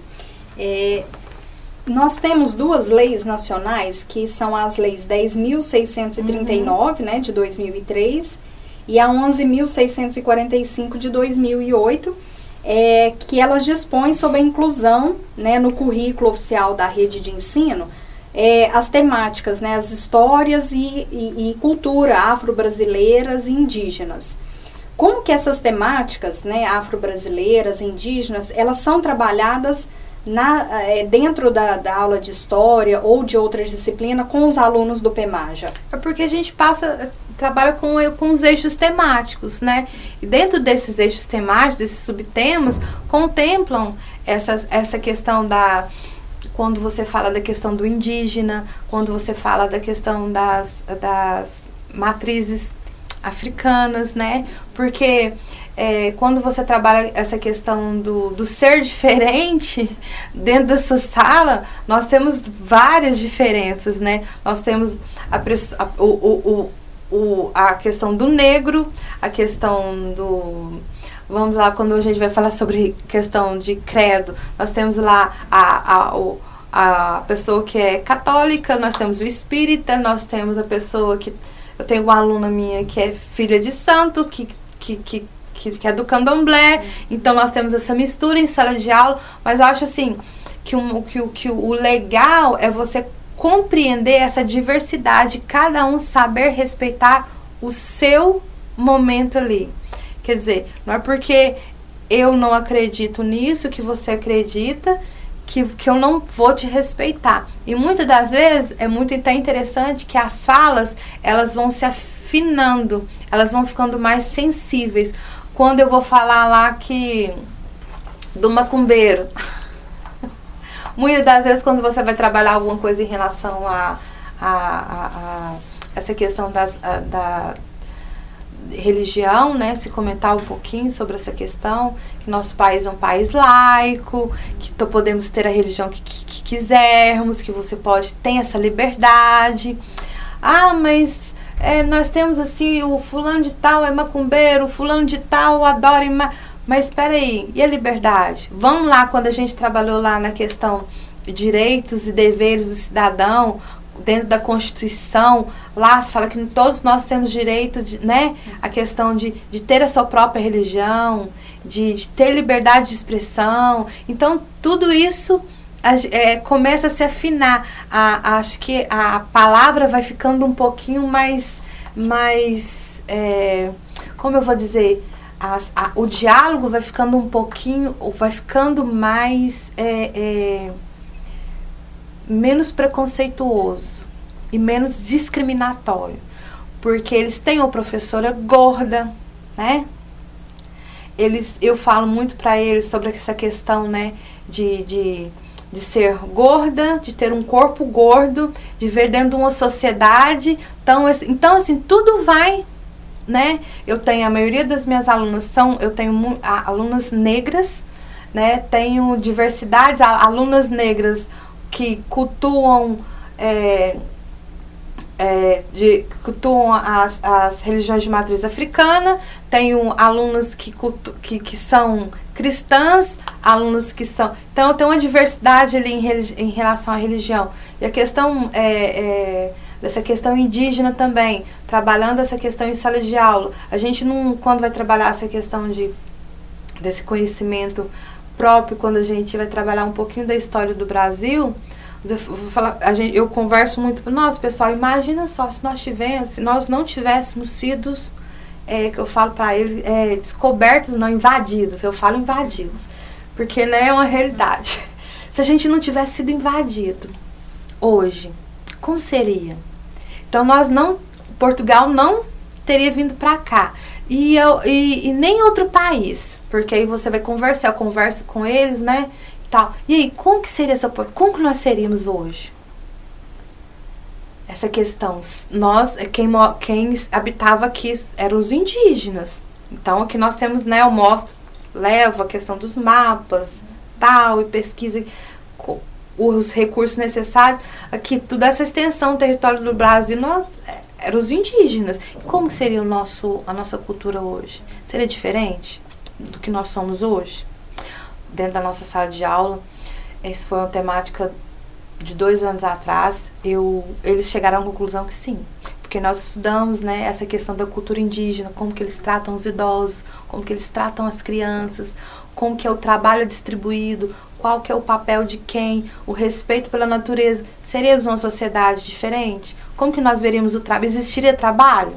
Nós temos 2 leis nacionais, que são as leis 10.639, né, de 2003, e a 11.645 de 2008, que elas dispõem sobre a inclusão, né, no currículo oficial da rede de ensino, as temáticas, né, as histórias e cultura afro-brasileiras e indígenas. Como que essas temáticas, né, afro-brasileiras e indígenas, elas são trabalhadas dentro da aula de história ou de outras disciplinas com os alunos do PEMAJA? É porque a gente trabalha com os eixos temáticos, né? E dentro desses eixos temáticos, desses subtemas, contemplam essa questão quando você fala da questão do indígena, quando você fala da questão das matrizes africanas, né? Porque quando você trabalha essa questão do ser diferente dentro da sua sala, nós temos várias diferenças, né? Nós temos a questão do negro, a questão do... Vamos lá, quando a gente vai falar sobre questão de credo, nós temos lá a pessoa que é católica, nós temos o espírita, nós temos a pessoa que... Eu tenho uma aluna minha que é filha de santo, que é do candomblé, então nós temos essa mistura em sala de aula, mas eu acho assim, que o legal é você compreender essa diversidade, cada um saber respeitar o seu momento ali. Quer dizer, não é porque eu não acredito nisso que você acredita que eu não vou te respeitar. E muitas das vezes é muito até interessante que as falas, elas vão se afinando, elas vão ficando mais sensíveis. Quando eu vou falar lá do macumbeiro, muitas das vezes quando você vai trabalhar alguma coisa em relação a essa questão da religião, né, se comentar um pouquinho sobre essa questão, que nosso país é um país laico, que podemos ter a religião que quisermos, que você tem essa liberdade. Mas nós temos assim, o fulano de tal é macumbeiro, o fulano de tal adora... Mas espera aí, e a liberdade? Vamos lá, quando a gente trabalhou lá na questão de direitos e deveres do cidadão, dentro da Constituição, lá se fala que todos nós temos direito, né? A questão de ter a sua própria religião, de ter liberdade de expressão. Então, tudo isso começa a se afinar. Acho que a palavra vai ficando um pouquinho mais como eu vou dizer, o diálogo vai ficando um pouquinho, vai ficando mais... menos preconceituoso e menos discriminatório, porque eles têm uma professora gorda, né? Eu falo muito para eles sobre essa questão, né, de ser gorda, de ter um corpo gordo, de ver dentro de uma sociedade. Então assim, tudo vai, né? Eu tenho, a maioria das minhas alunas eu tenho alunas negras, né? Tenho diversidades, alunas negras que cultuam cultuam as religiões de matriz africana. Tenho alunas que são cristãs, alunos que são... Então, tem uma diversidade ali em relação à religião. E a questão dessa questão indígena também, trabalhando essa questão em sala de aula. A gente não, quando vai trabalhar essa questão desse conhecimento próprio, quando a gente vai trabalhar um pouquinho da história do Brasil, eu converso muito, nossa, pessoal, imagina só se nós não tivéssemos sido, que eu falo para eles, descobertos, não invadidos, eu falo invadidos, porque, né, é uma realidade. Se a gente não tivesse sido invadido hoje, como seria? Então, Portugal não teria vindo para cá. E nem outro país, porque aí você vai conversar, eu converso com eles, né, tal. E aí, como que seria como que nós seríamos hoje? Essa questão, quem habitava aqui eram os indígenas. Então, aqui nós temos, né, levo a questão dos mapas, tal, e pesquisa os recursos necessários. Aqui, toda essa extensão do território do Brasil, eram os indígenas. Como seria a nossa cultura hoje? Seria diferente do que nós somos hoje? Dentro da nossa sala de aula, essa foi uma temática de 2 anos atrás, eles chegaram à conclusão que sim, porque nós estudamos, né, essa questão da cultura indígena, como que eles tratam os idosos, como que eles tratam as crianças, como que é o trabalho distribuído, qual que é o papel de quem, o respeito pela natureza. Seríamos uma sociedade diferente? Como que nós veríamos o trabalho? Existiria trabalho?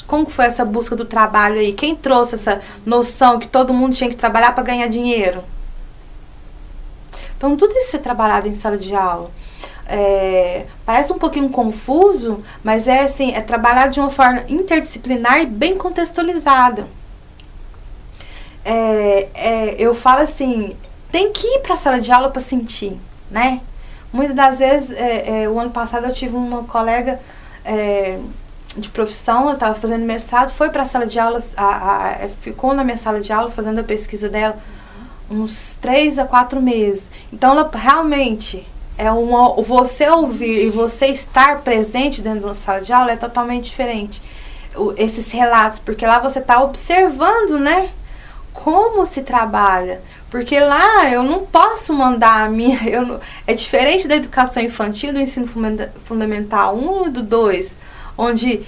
Como que foi essa busca do trabalho aí? Quem trouxe essa noção que todo mundo tinha que trabalhar para ganhar dinheiro? Então, tudo isso é trabalhado em sala de aula. Parece um pouquinho confuso, mas é trabalhado de uma forma interdisciplinar e bem contextualizada. Eu falo assim, tem que ir para a sala de aula para sentir, né? Muitas das vezes, o ano passado eu tive uma colega de profissão, ela estava fazendo mestrado, foi para a sala de aula, ficou na minha sala de aula fazendo a pesquisa dela uns 3 a 4 meses. Então, ela realmente, você ouvir e você estar presente dentro de uma sala de aula é totalmente diferente. Esses relatos, porque lá você está observando, né, como se trabalha. Porque lá eu não posso mandar a minha... é diferente da educação infantil, do ensino fundamental 1 e do 2, onde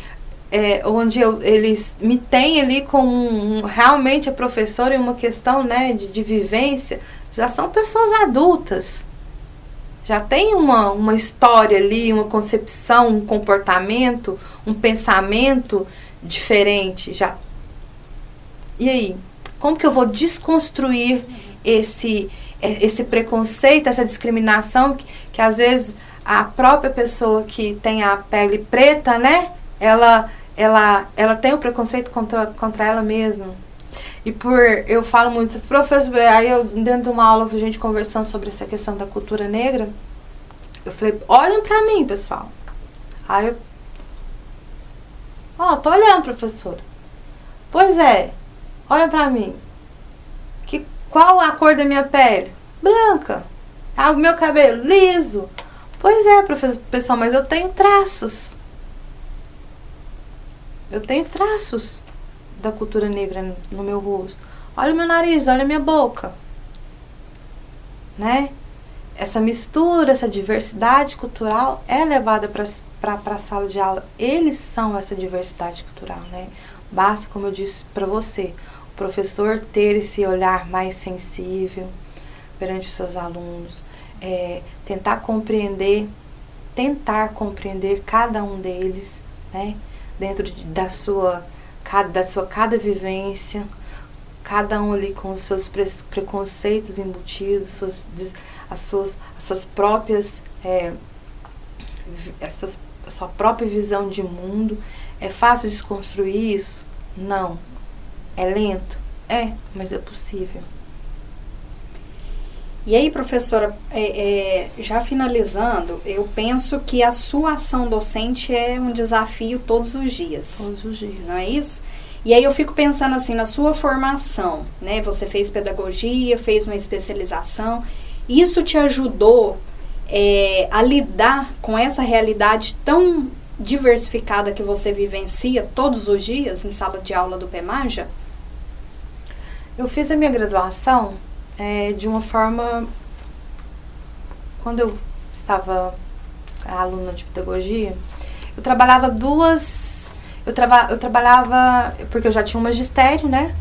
eles me têm ali como realmente a professora em uma questão, né, de vivência. Já são pessoas adultas. Já tem uma história ali, uma concepção, um comportamento, um pensamento diferente. E aí? Como que eu vou desconstruir esse preconceito, essa discriminação que às vezes a própria pessoa que tem a pele preta, né, ela tem o preconceito contra ela mesma. E eu falo muito, professor, aí dentro de uma aula que a gente conversando sobre essa questão da cultura negra, eu falei, olhem pra mim, pessoal. Aí tô olhando, professora. Pois é, olha pra mim. Qual a cor da minha pele? Branca. O meu cabelo liso. Pois é, pessoal, mas eu tenho traços. Eu tenho traços da cultura negra no meu rosto. Olha o meu nariz, olha a minha boca. Né? Essa mistura, essa diversidade cultural é levada para a sala de aula. Eles são essa diversidade cultural, né? Basta, como eu disse para você, o professor ter esse olhar mais sensível perante os seus alunos, tentar compreender cada um deles, né? Dentro da sua cada vivência, cada um ali com os seus preconceitos embutidos, a sua própria visão de mundo. É fácil desconstruir isso? Não. É lento? Mas é possível. E aí, professora, já finalizando, eu penso que a sua ação docente é um desafio todos os dias. Todos os dias. Não é isso? E aí eu fico pensando assim, na sua formação, né? Você fez pedagogia, fez uma especialização. Isso te ajudou a lidar com essa realidade tão diversificada que você vivencia todos os dias em sala de aula do PEMAJA? Eu fiz a minha graduação de uma forma... Quando eu estava aluna de pedagogia, eu trabalhava eu trabalhava, porque eu já tinha um magistério, né?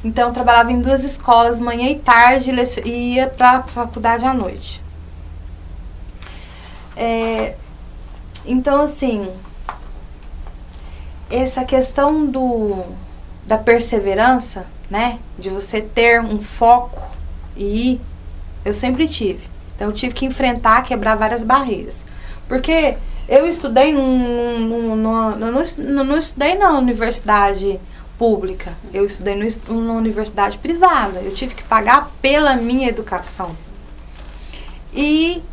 Então, eu trabalhava em 2 escolas, manhã e tarde, e ia para a faculdade à noite. Então, assim, essa questão da perseverança, né? De você ter um foco e eu sempre tive. Então, eu tive que enfrentar, quebrar várias barreiras. Porque eu estudei não estudei na universidade pública, eu estudei numa universidade privada. Eu tive que pagar pela minha educação. E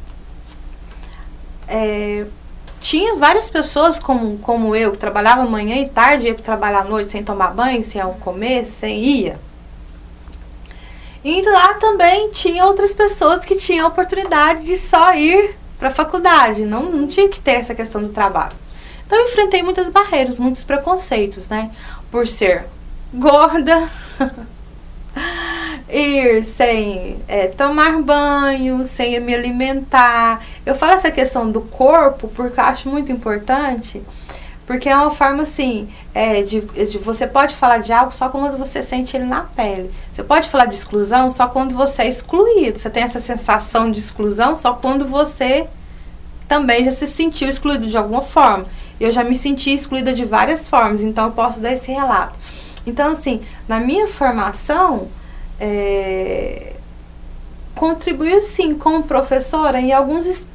tinha várias pessoas como eu, que trabalhava manhã e tarde, ia trabalhar à noite sem tomar banho, sem comer, sem ir. E lá também tinha outras pessoas que tinham a oportunidade de só ir para a faculdade, não tinha que ter essa questão do trabalho. Então eu enfrentei muitas barreiras, muitos preconceitos, né? Por ser gorda, ir sem tomar banho, sem me alimentar. Eu falo essa questão do corpo porque eu acho muito importante, porque é uma forma assim, você pode falar de algo só quando você sente ele na pele. Você pode falar de exclusão só quando você é excluído. Você tem essa sensação de exclusão só quando você também já se sentiu excluído de alguma forma. Eu já me senti excluída de várias formas, então eu posso dar esse relato. Então, assim, na minha formação, contribuiu sim como professora em alguns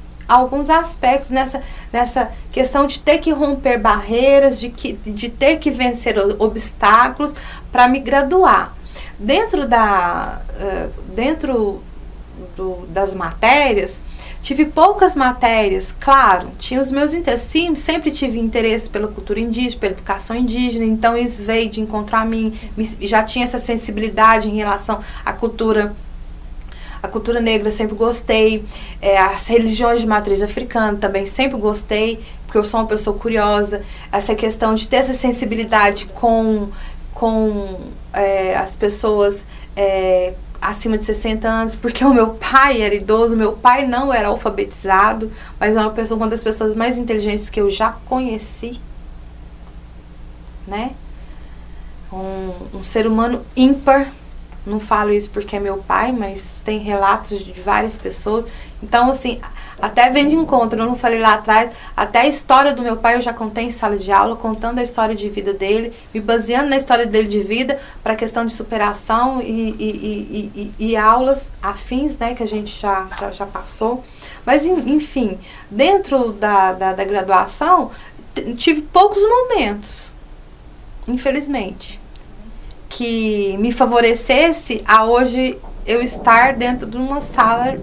aspectos nessa questão de ter que romper barreiras, de ter que vencer obstáculos para me graduar. Dentro das matérias, tive poucas matérias, claro, tinha os meus interesses, sim, sempre tive interesse pela cultura indígena, pela educação indígena, então isso veio de encontrar a mim, já tinha essa sensibilidade em relação à cultura negra, sempre gostei, as religiões de matriz africana também sempre gostei, porque eu sou uma pessoa curiosa, essa questão de ter essa sensibilidade com as pessoas acima de 60 anos, porque o meu pai era idoso, meu pai não era alfabetizado, mas é uma das pessoas mais inteligentes que eu já conheci, né? Um ser humano ímpar. Não falo isso porque é meu pai, mas tem relatos de várias pessoas. Então, assim, até vem de encontro, eu não falei lá atrás, até a história do meu pai eu já contei em sala de aula, contando a história de vida dele, me baseando na história dele de vida para a questão de superação e aulas afins, né, que a gente já passou. Mas, enfim, dentro da graduação, tive poucos momentos, infelizmente, que me favorecesse a hoje eu estar dentro de uma sala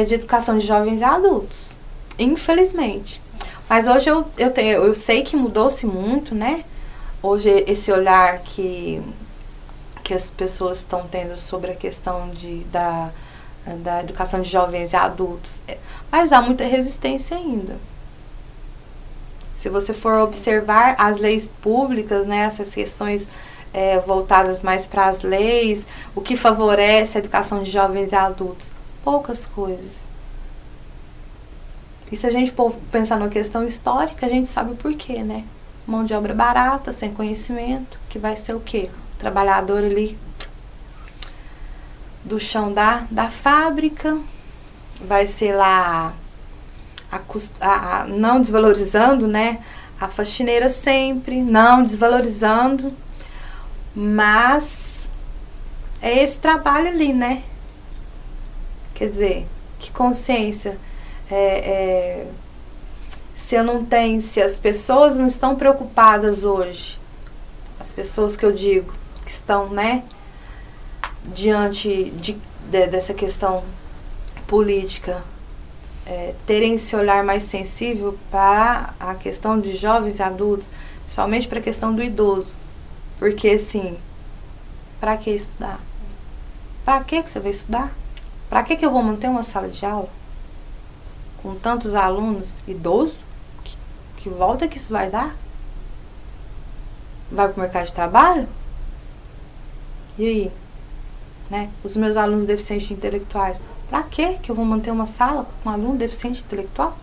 de educação de jovens e adultos, infelizmente. Mas hoje eu sei que mudou-se muito, né? Hoje esse olhar que as pessoas estão tendo sobre a questão da educação de jovens e adultos, mas há muita resistência ainda. Se você for observar as leis públicas, né, essas questões voltadas mais para as leis, o que favorece a educação de jovens e adultos, poucas coisas. E se a gente pensar numa questão histórica, a gente sabe o porquê, né? Mão de obra barata, sem conhecimento, que vai ser o quê? O trabalhador ali do chão da fábrica, vai ser lá não desvalorizando, né? A faxineira sempre, não desvalorizando, mas é esse trabalho ali, né? Quer dizer, que consciência se as pessoas não estão preocupadas hoje, as pessoas que eu digo que estão, né, diante dessa questão política, terem esse olhar mais sensível para a questão de jovens e adultos, somente para a questão do idoso. Porque, assim, para que estudar? Para que você vai estudar? Para que eu vou manter uma sala de aula com tantos alunos idosos? Que volta que isso vai dar? Vai para o mercado de trabalho? E aí? Né? Os meus alunos deficientes intelectuais, pra quê que eu vou manter uma sala com um aluno deficiente intelectual?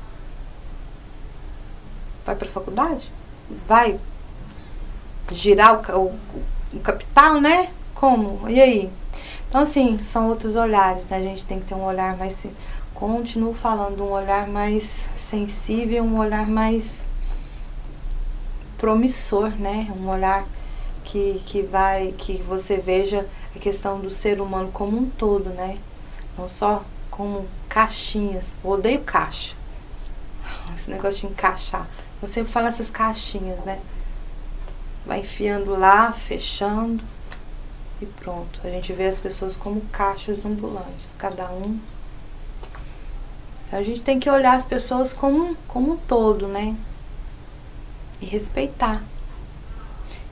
Vai pra faculdade? Vai girar o capital, né? Como? E aí? Então, assim, são outros olhares, né? A gente tem que ter um olhar mais... Continuo falando, um olhar mais sensível, um olhar mais promissor, né? Um olhar que você veja a questão do ser humano como um todo, né? Não só como caixinhas. Eu odeio caixa. Esse negócio de encaixar. Eu sempre falo essas caixinhas, né? Vai enfiando lá, fechando e pronto. A gente vê as pessoas como caixas ambulantes, cada um. Então a gente tem que olhar as pessoas como um todo, né? E respeitar.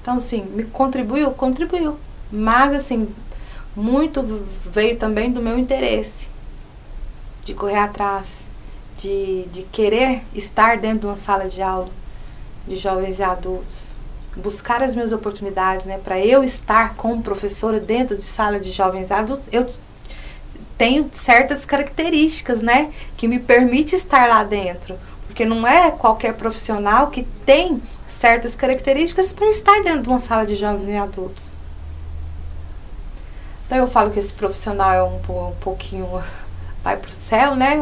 Então, assim, me contribuiu? Contribuiu. Mas, assim, muito veio também do meu interesse. De correr atrás. De querer estar dentro de uma sala de aula de jovens e adultos. Buscar as minhas oportunidades, né? Para eu estar como professora dentro de sala de jovens e adultos, eu tenho certas características, né? Que me permite estar lá dentro. Porque não é qualquer profissional que tem certas características para estar dentro de uma sala de jovens e adultos. Então eu falo que esse profissional é um pouquinho... Vai pro céu, né?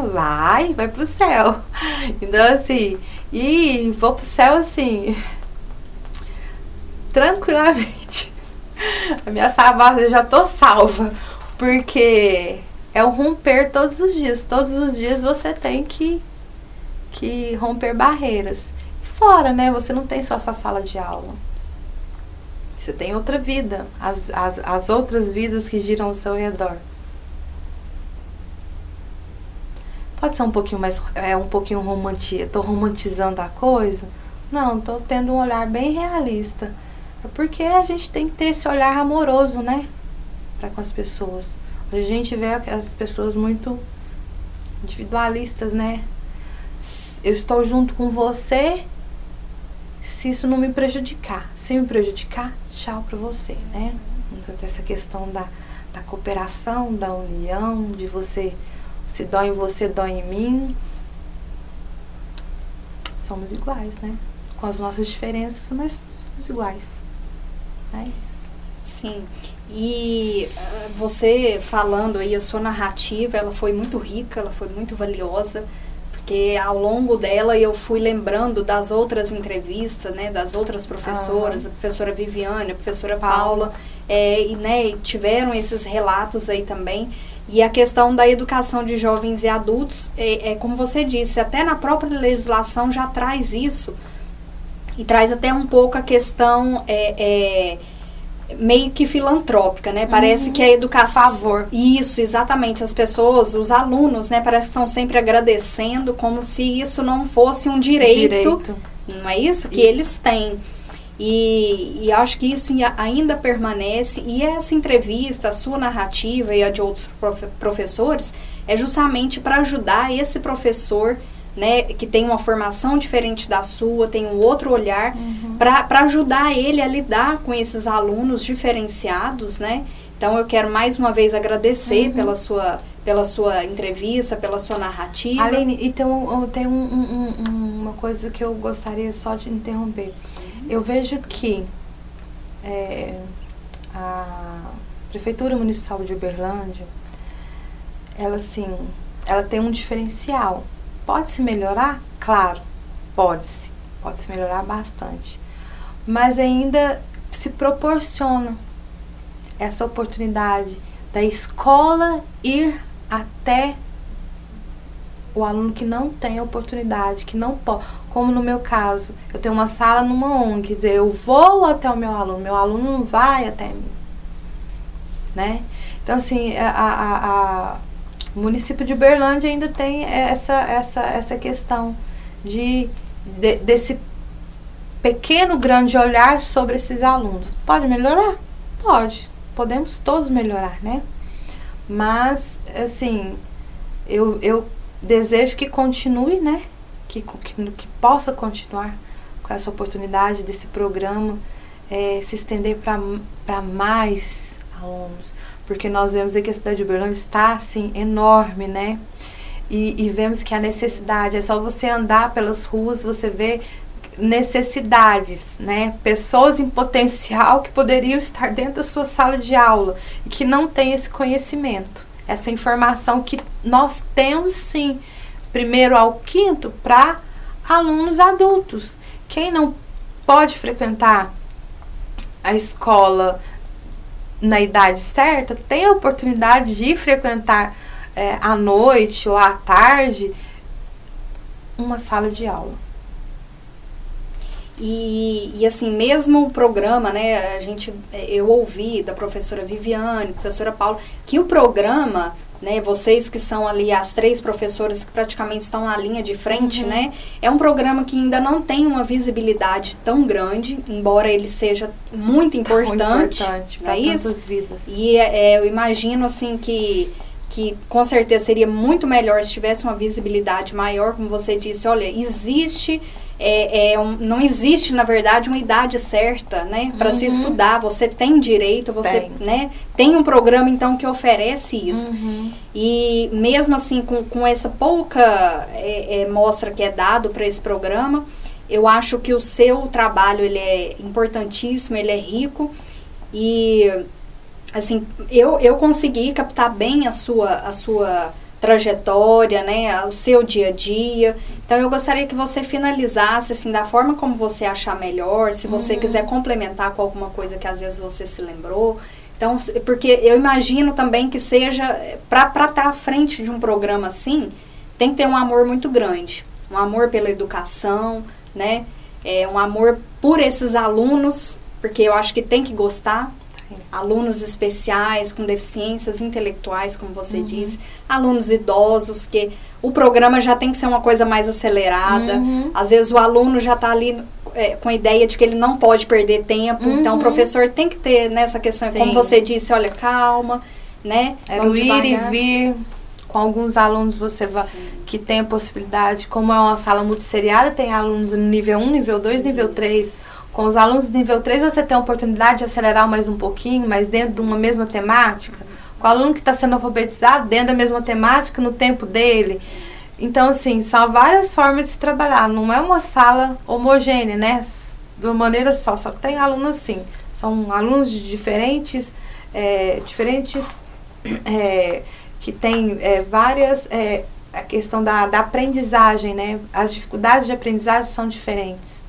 Vai pro céu. Então, assim... E vou pro céu, assim... Tranquilamente. A minha salvação, eu já tô salva. Porque é o romper todos os dias. Todos os dias você tem que romper barreiras. Fora, né? Você não tem só sua sala de aula. Você tem outra vida. As outras vidas que giram ao seu redor. Pode ser um pouquinho mais... um pouquinho romântico. Tô romantizando a coisa? Não, tô tendo um olhar bem realista. É porque a gente tem que ter esse olhar amoroso, né? Para com as pessoas. Hoje a gente vê as pessoas muito individualistas, né? Eu estou junto com você se isso não me prejudicar. Se me prejudicar, tchau pra você, né? Então, essa questão da cooperação, da união, de você... Se dói em você, dói em mim. Somos iguais, né? Com as nossas diferenças, mas somos iguais. É isso. Sim. E você falando aí, a sua narrativa, ela foi muito rica, ela foi muito valiosa, porque ao longo dela eu fui lembrando das outras entrevistas, né, das outras professoras, a professora Viviane, a professora Paula, e, né, tiveram esses relatos aí também. E a questão da educação de jovens e adultos, como você disse, até na própria legislação já traz isso, e traz até um pouco a questão meio que filantrópica, né? Parece que a educação... Favor. Isso, exatamente. As pessoas, os alunos, né? Parece que estão sempre agradecendo, como se isso não fosse um direito. Não é isso? Que eles têm. E acho que isso ainda permanece. E essa entrevista, a sua narrativa e a de outros professores, é justamente para ajudar esse professor, né, que tem uma formação diferente da sua, tem um outro olhar, para ajudar ele a lidar com esses alunos diferenciados, né? Então eu quero mais uma vez agradecer pela sua entrevista, pela sua narrativa. Aline, e tem uma coisa que eu gostaria só de interromper. Eu vejo que a Prefeitura Municipal de Uberlândia, ela tem um diferencial. Pode-se melhorar? Claro, pode-se melhorar bastante. Mas ainda se proporciona essa oportunidade da escola ir até o aluno que não tem oportunidade, que não pode. Como no meu caso, eu tenho uma sala numa ONG, quer dizer, eu vou até o meu aluno não vai até mim, né? Então, assim, o município de Uberlândia ainda tem essa questão desse pequeno, grande olhar sobre esses alunos. Pode melhorar? Pode. Podemos todos melhorar, né? Mas, assim, eu desejo que continue, né? Que possa continuar com essa oportunidade desse programa se estender para mais alunos, porque nós vemos que a cidade de Uberlândia está, assim, enorme, né? E vemos que a necessidade, é só você andar pelas ruas, você vê necessidades, né? Pessoas em potencial que poderiam estar dentro da sua sala de aula e que não têm esse conhecimento, essa informação que nós temos, sim, primeiro ao quinto, para alunos adultos. Quem não pode frequentar a escola na idade certa, tem a oportunidade de frequentar à noite ou à tarde uma sala de aula. E assim, mesmo o programa, né, eu ouvi da professora Viviane, professora Paula, que o programa, né, vocês que são ali as 3 professoras que praticamente estão na linha de frente, né, é um programa que ainda não tem uma visibilidade tão grande, embora ele seja muito importante para tantas vidas. E eu imagino assim que com certeza seria muito melhor se tivesse uma visibilidade maior, como você disse, olha, existe... não existe, na verdade, uma idade certa, né, para se estudar. Você tem direito, você né, tem um programa, então, que oferece isso. E mesmo assim, com essa pouca mostra que é dado para esse programa, eu acho que o seu trabalho, ele é importantíssimo, ele é rico. E, assim, eu consegui captar bem a sua trajetória, né, o seu dia a dia. Então, eu gostaria que você finalizasse, assim, da forma como você achar melhor, se você quiser complementar com alguma coisa que às vezes você se lembrou. Então, porque eu imagino também que seja, para estar à frente de um programa assim, tem que ter um amor muito grande. Um amor pela educação, né, um amor por esses alunos, porque eu acho que tem que gostar. Alunos especiais, com deficiências intelectuais, como você disse, alunos idosos, que o programa já tem que ser uma coisa mais acelerada. Às vezes o aluno já está ali com a ideia de que ele não pode perder tempo, então o professor tem que ter nessa questão, como você disse, olha, calma, né? O ir e vir. Com alguns alunos você vai, que tem a possibilidade, como é uma sala multisseriada, tem alunos no nível 1, nível 2, nível 3. Com os alunos do nível 3, você tem a oportunidade de acelerar mais um pouquinho, mas dentro de uma mesma temática. Com o aluno que está sendo alfabetizado, dentro da mesma temática, no tempo dele. Então, assim, são várias formas de se trabalhar. Não é uma sala homogênea, né? De uma maneira só tem alunos assim. São alunos de diferentes que têm várias... a questão da aprendizagem, né? As dificuldades de aprendizagem são diferentes.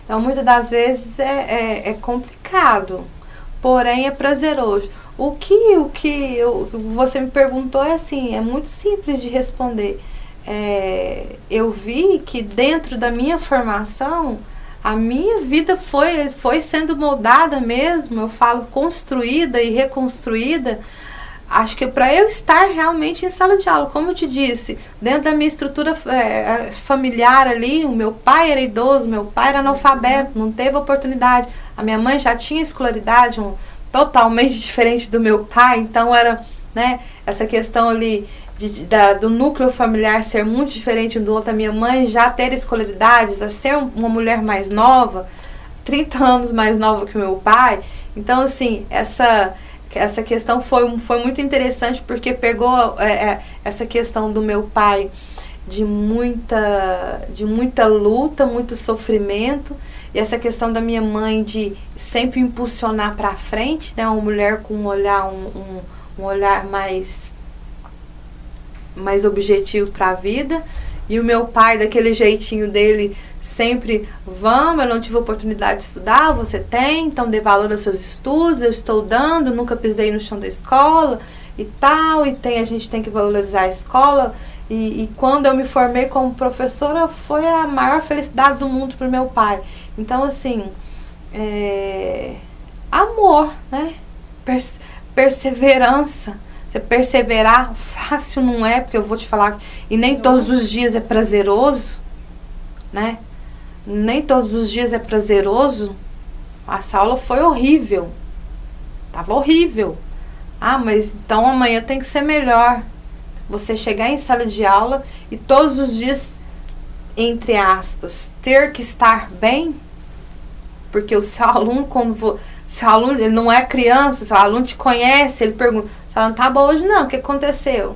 Então, muitas das vezes é complicado, porém é prazeroso. O que você me perguntou é assim, é muito simples de responder. Eu vi que dentro da minha formação, a minha vida foi sendo moldada mesmo, eu falo construída e reconstruída. Acho que para eu estar realmente em sala de aula, como eu te disse, dentro da minha estrutura familiar ali, o meu pai era idoso, meu pai era analfabeto, não teve oportunidade. A minha mãe já tinha escolaridade totalmente diferente do meu pai, então era, né, essa questão ali do núcleo familiar ser muito diferente do outro. A minha mãe já ter escolaridades, a ser uma mulher mais nova, 30 anos mais nova que o meu pai. Então, assim, essa questão foi muito interessante, porque pegou essa questão do meu pai de muita luta, muito sofrimento, e essa questão da minha mãe de sempre impulsionar para frente, né, uma mulher com um olhar mais objetivo para a vida, e o meu pai daquele jeitinho dele, sempre, eu não tive oportunidade de estudar, você tem, então dê valor aos seus estudos, eu estou dando, nunca pisei no chão da escola e tal, e a gente tem que valorizar a escola. E quando eu me formei como professora, foi a maior felicidade do mundo para o meu pai. Então, assim, amor, né? Perseverança. Você perseverar, fácil não é, porque eu vou te falar, e nem todos os dias é prazeroso, né? Nem todos os dias é prazeroso. Essa aula foi horrível. Tava horrível. Mas então amanhã tem que ser melhor. Você chegar em sala de aula e todos os dias, entre aspas, ter que estar bem, porque o seu aluno, Seu aluno, ele não é criança, seu aluno te conhece, ele pergunta, seu aluno tá bom hoje não, o que aconteceu?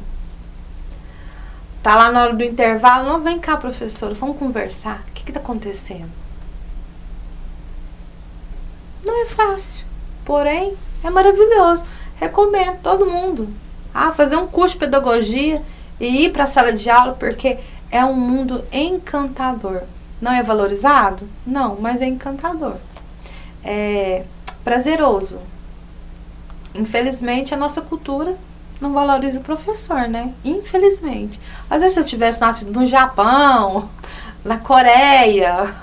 Tá lá na hora do intervalo, não, vem cá, professora, vamos conversar, o que tá acontecendo? Não é fácil, porém é maravilhoso. Recomendo todo mundo fazer um curso de pedagogia e ir para a sala de aula, porque é um mundo encantador. Não é valorizado? Não, mas é encantador. É prazeroso. Infelizmente, a nossa cultura não valoriza o professor, né? Infelizmente. Às vezes, se eu tivesse nascido no Japão, na Coreia,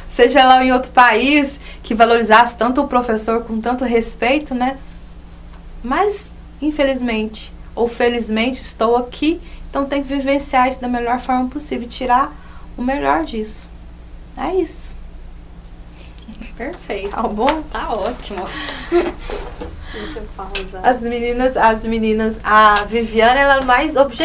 seja lá em outro país, que valorizasse tanto o professor com tanto respeito, né? Mas, infelizmente, ou felizmente, estou aqui, então tenho que vivenciar isso da melhor forma possível, tirar o melhor disso. É isso. Perfeito. Tá bom? Tá ótimo. Deixa eu pausar. As meninas, a Viviane, ela é mais objetiva.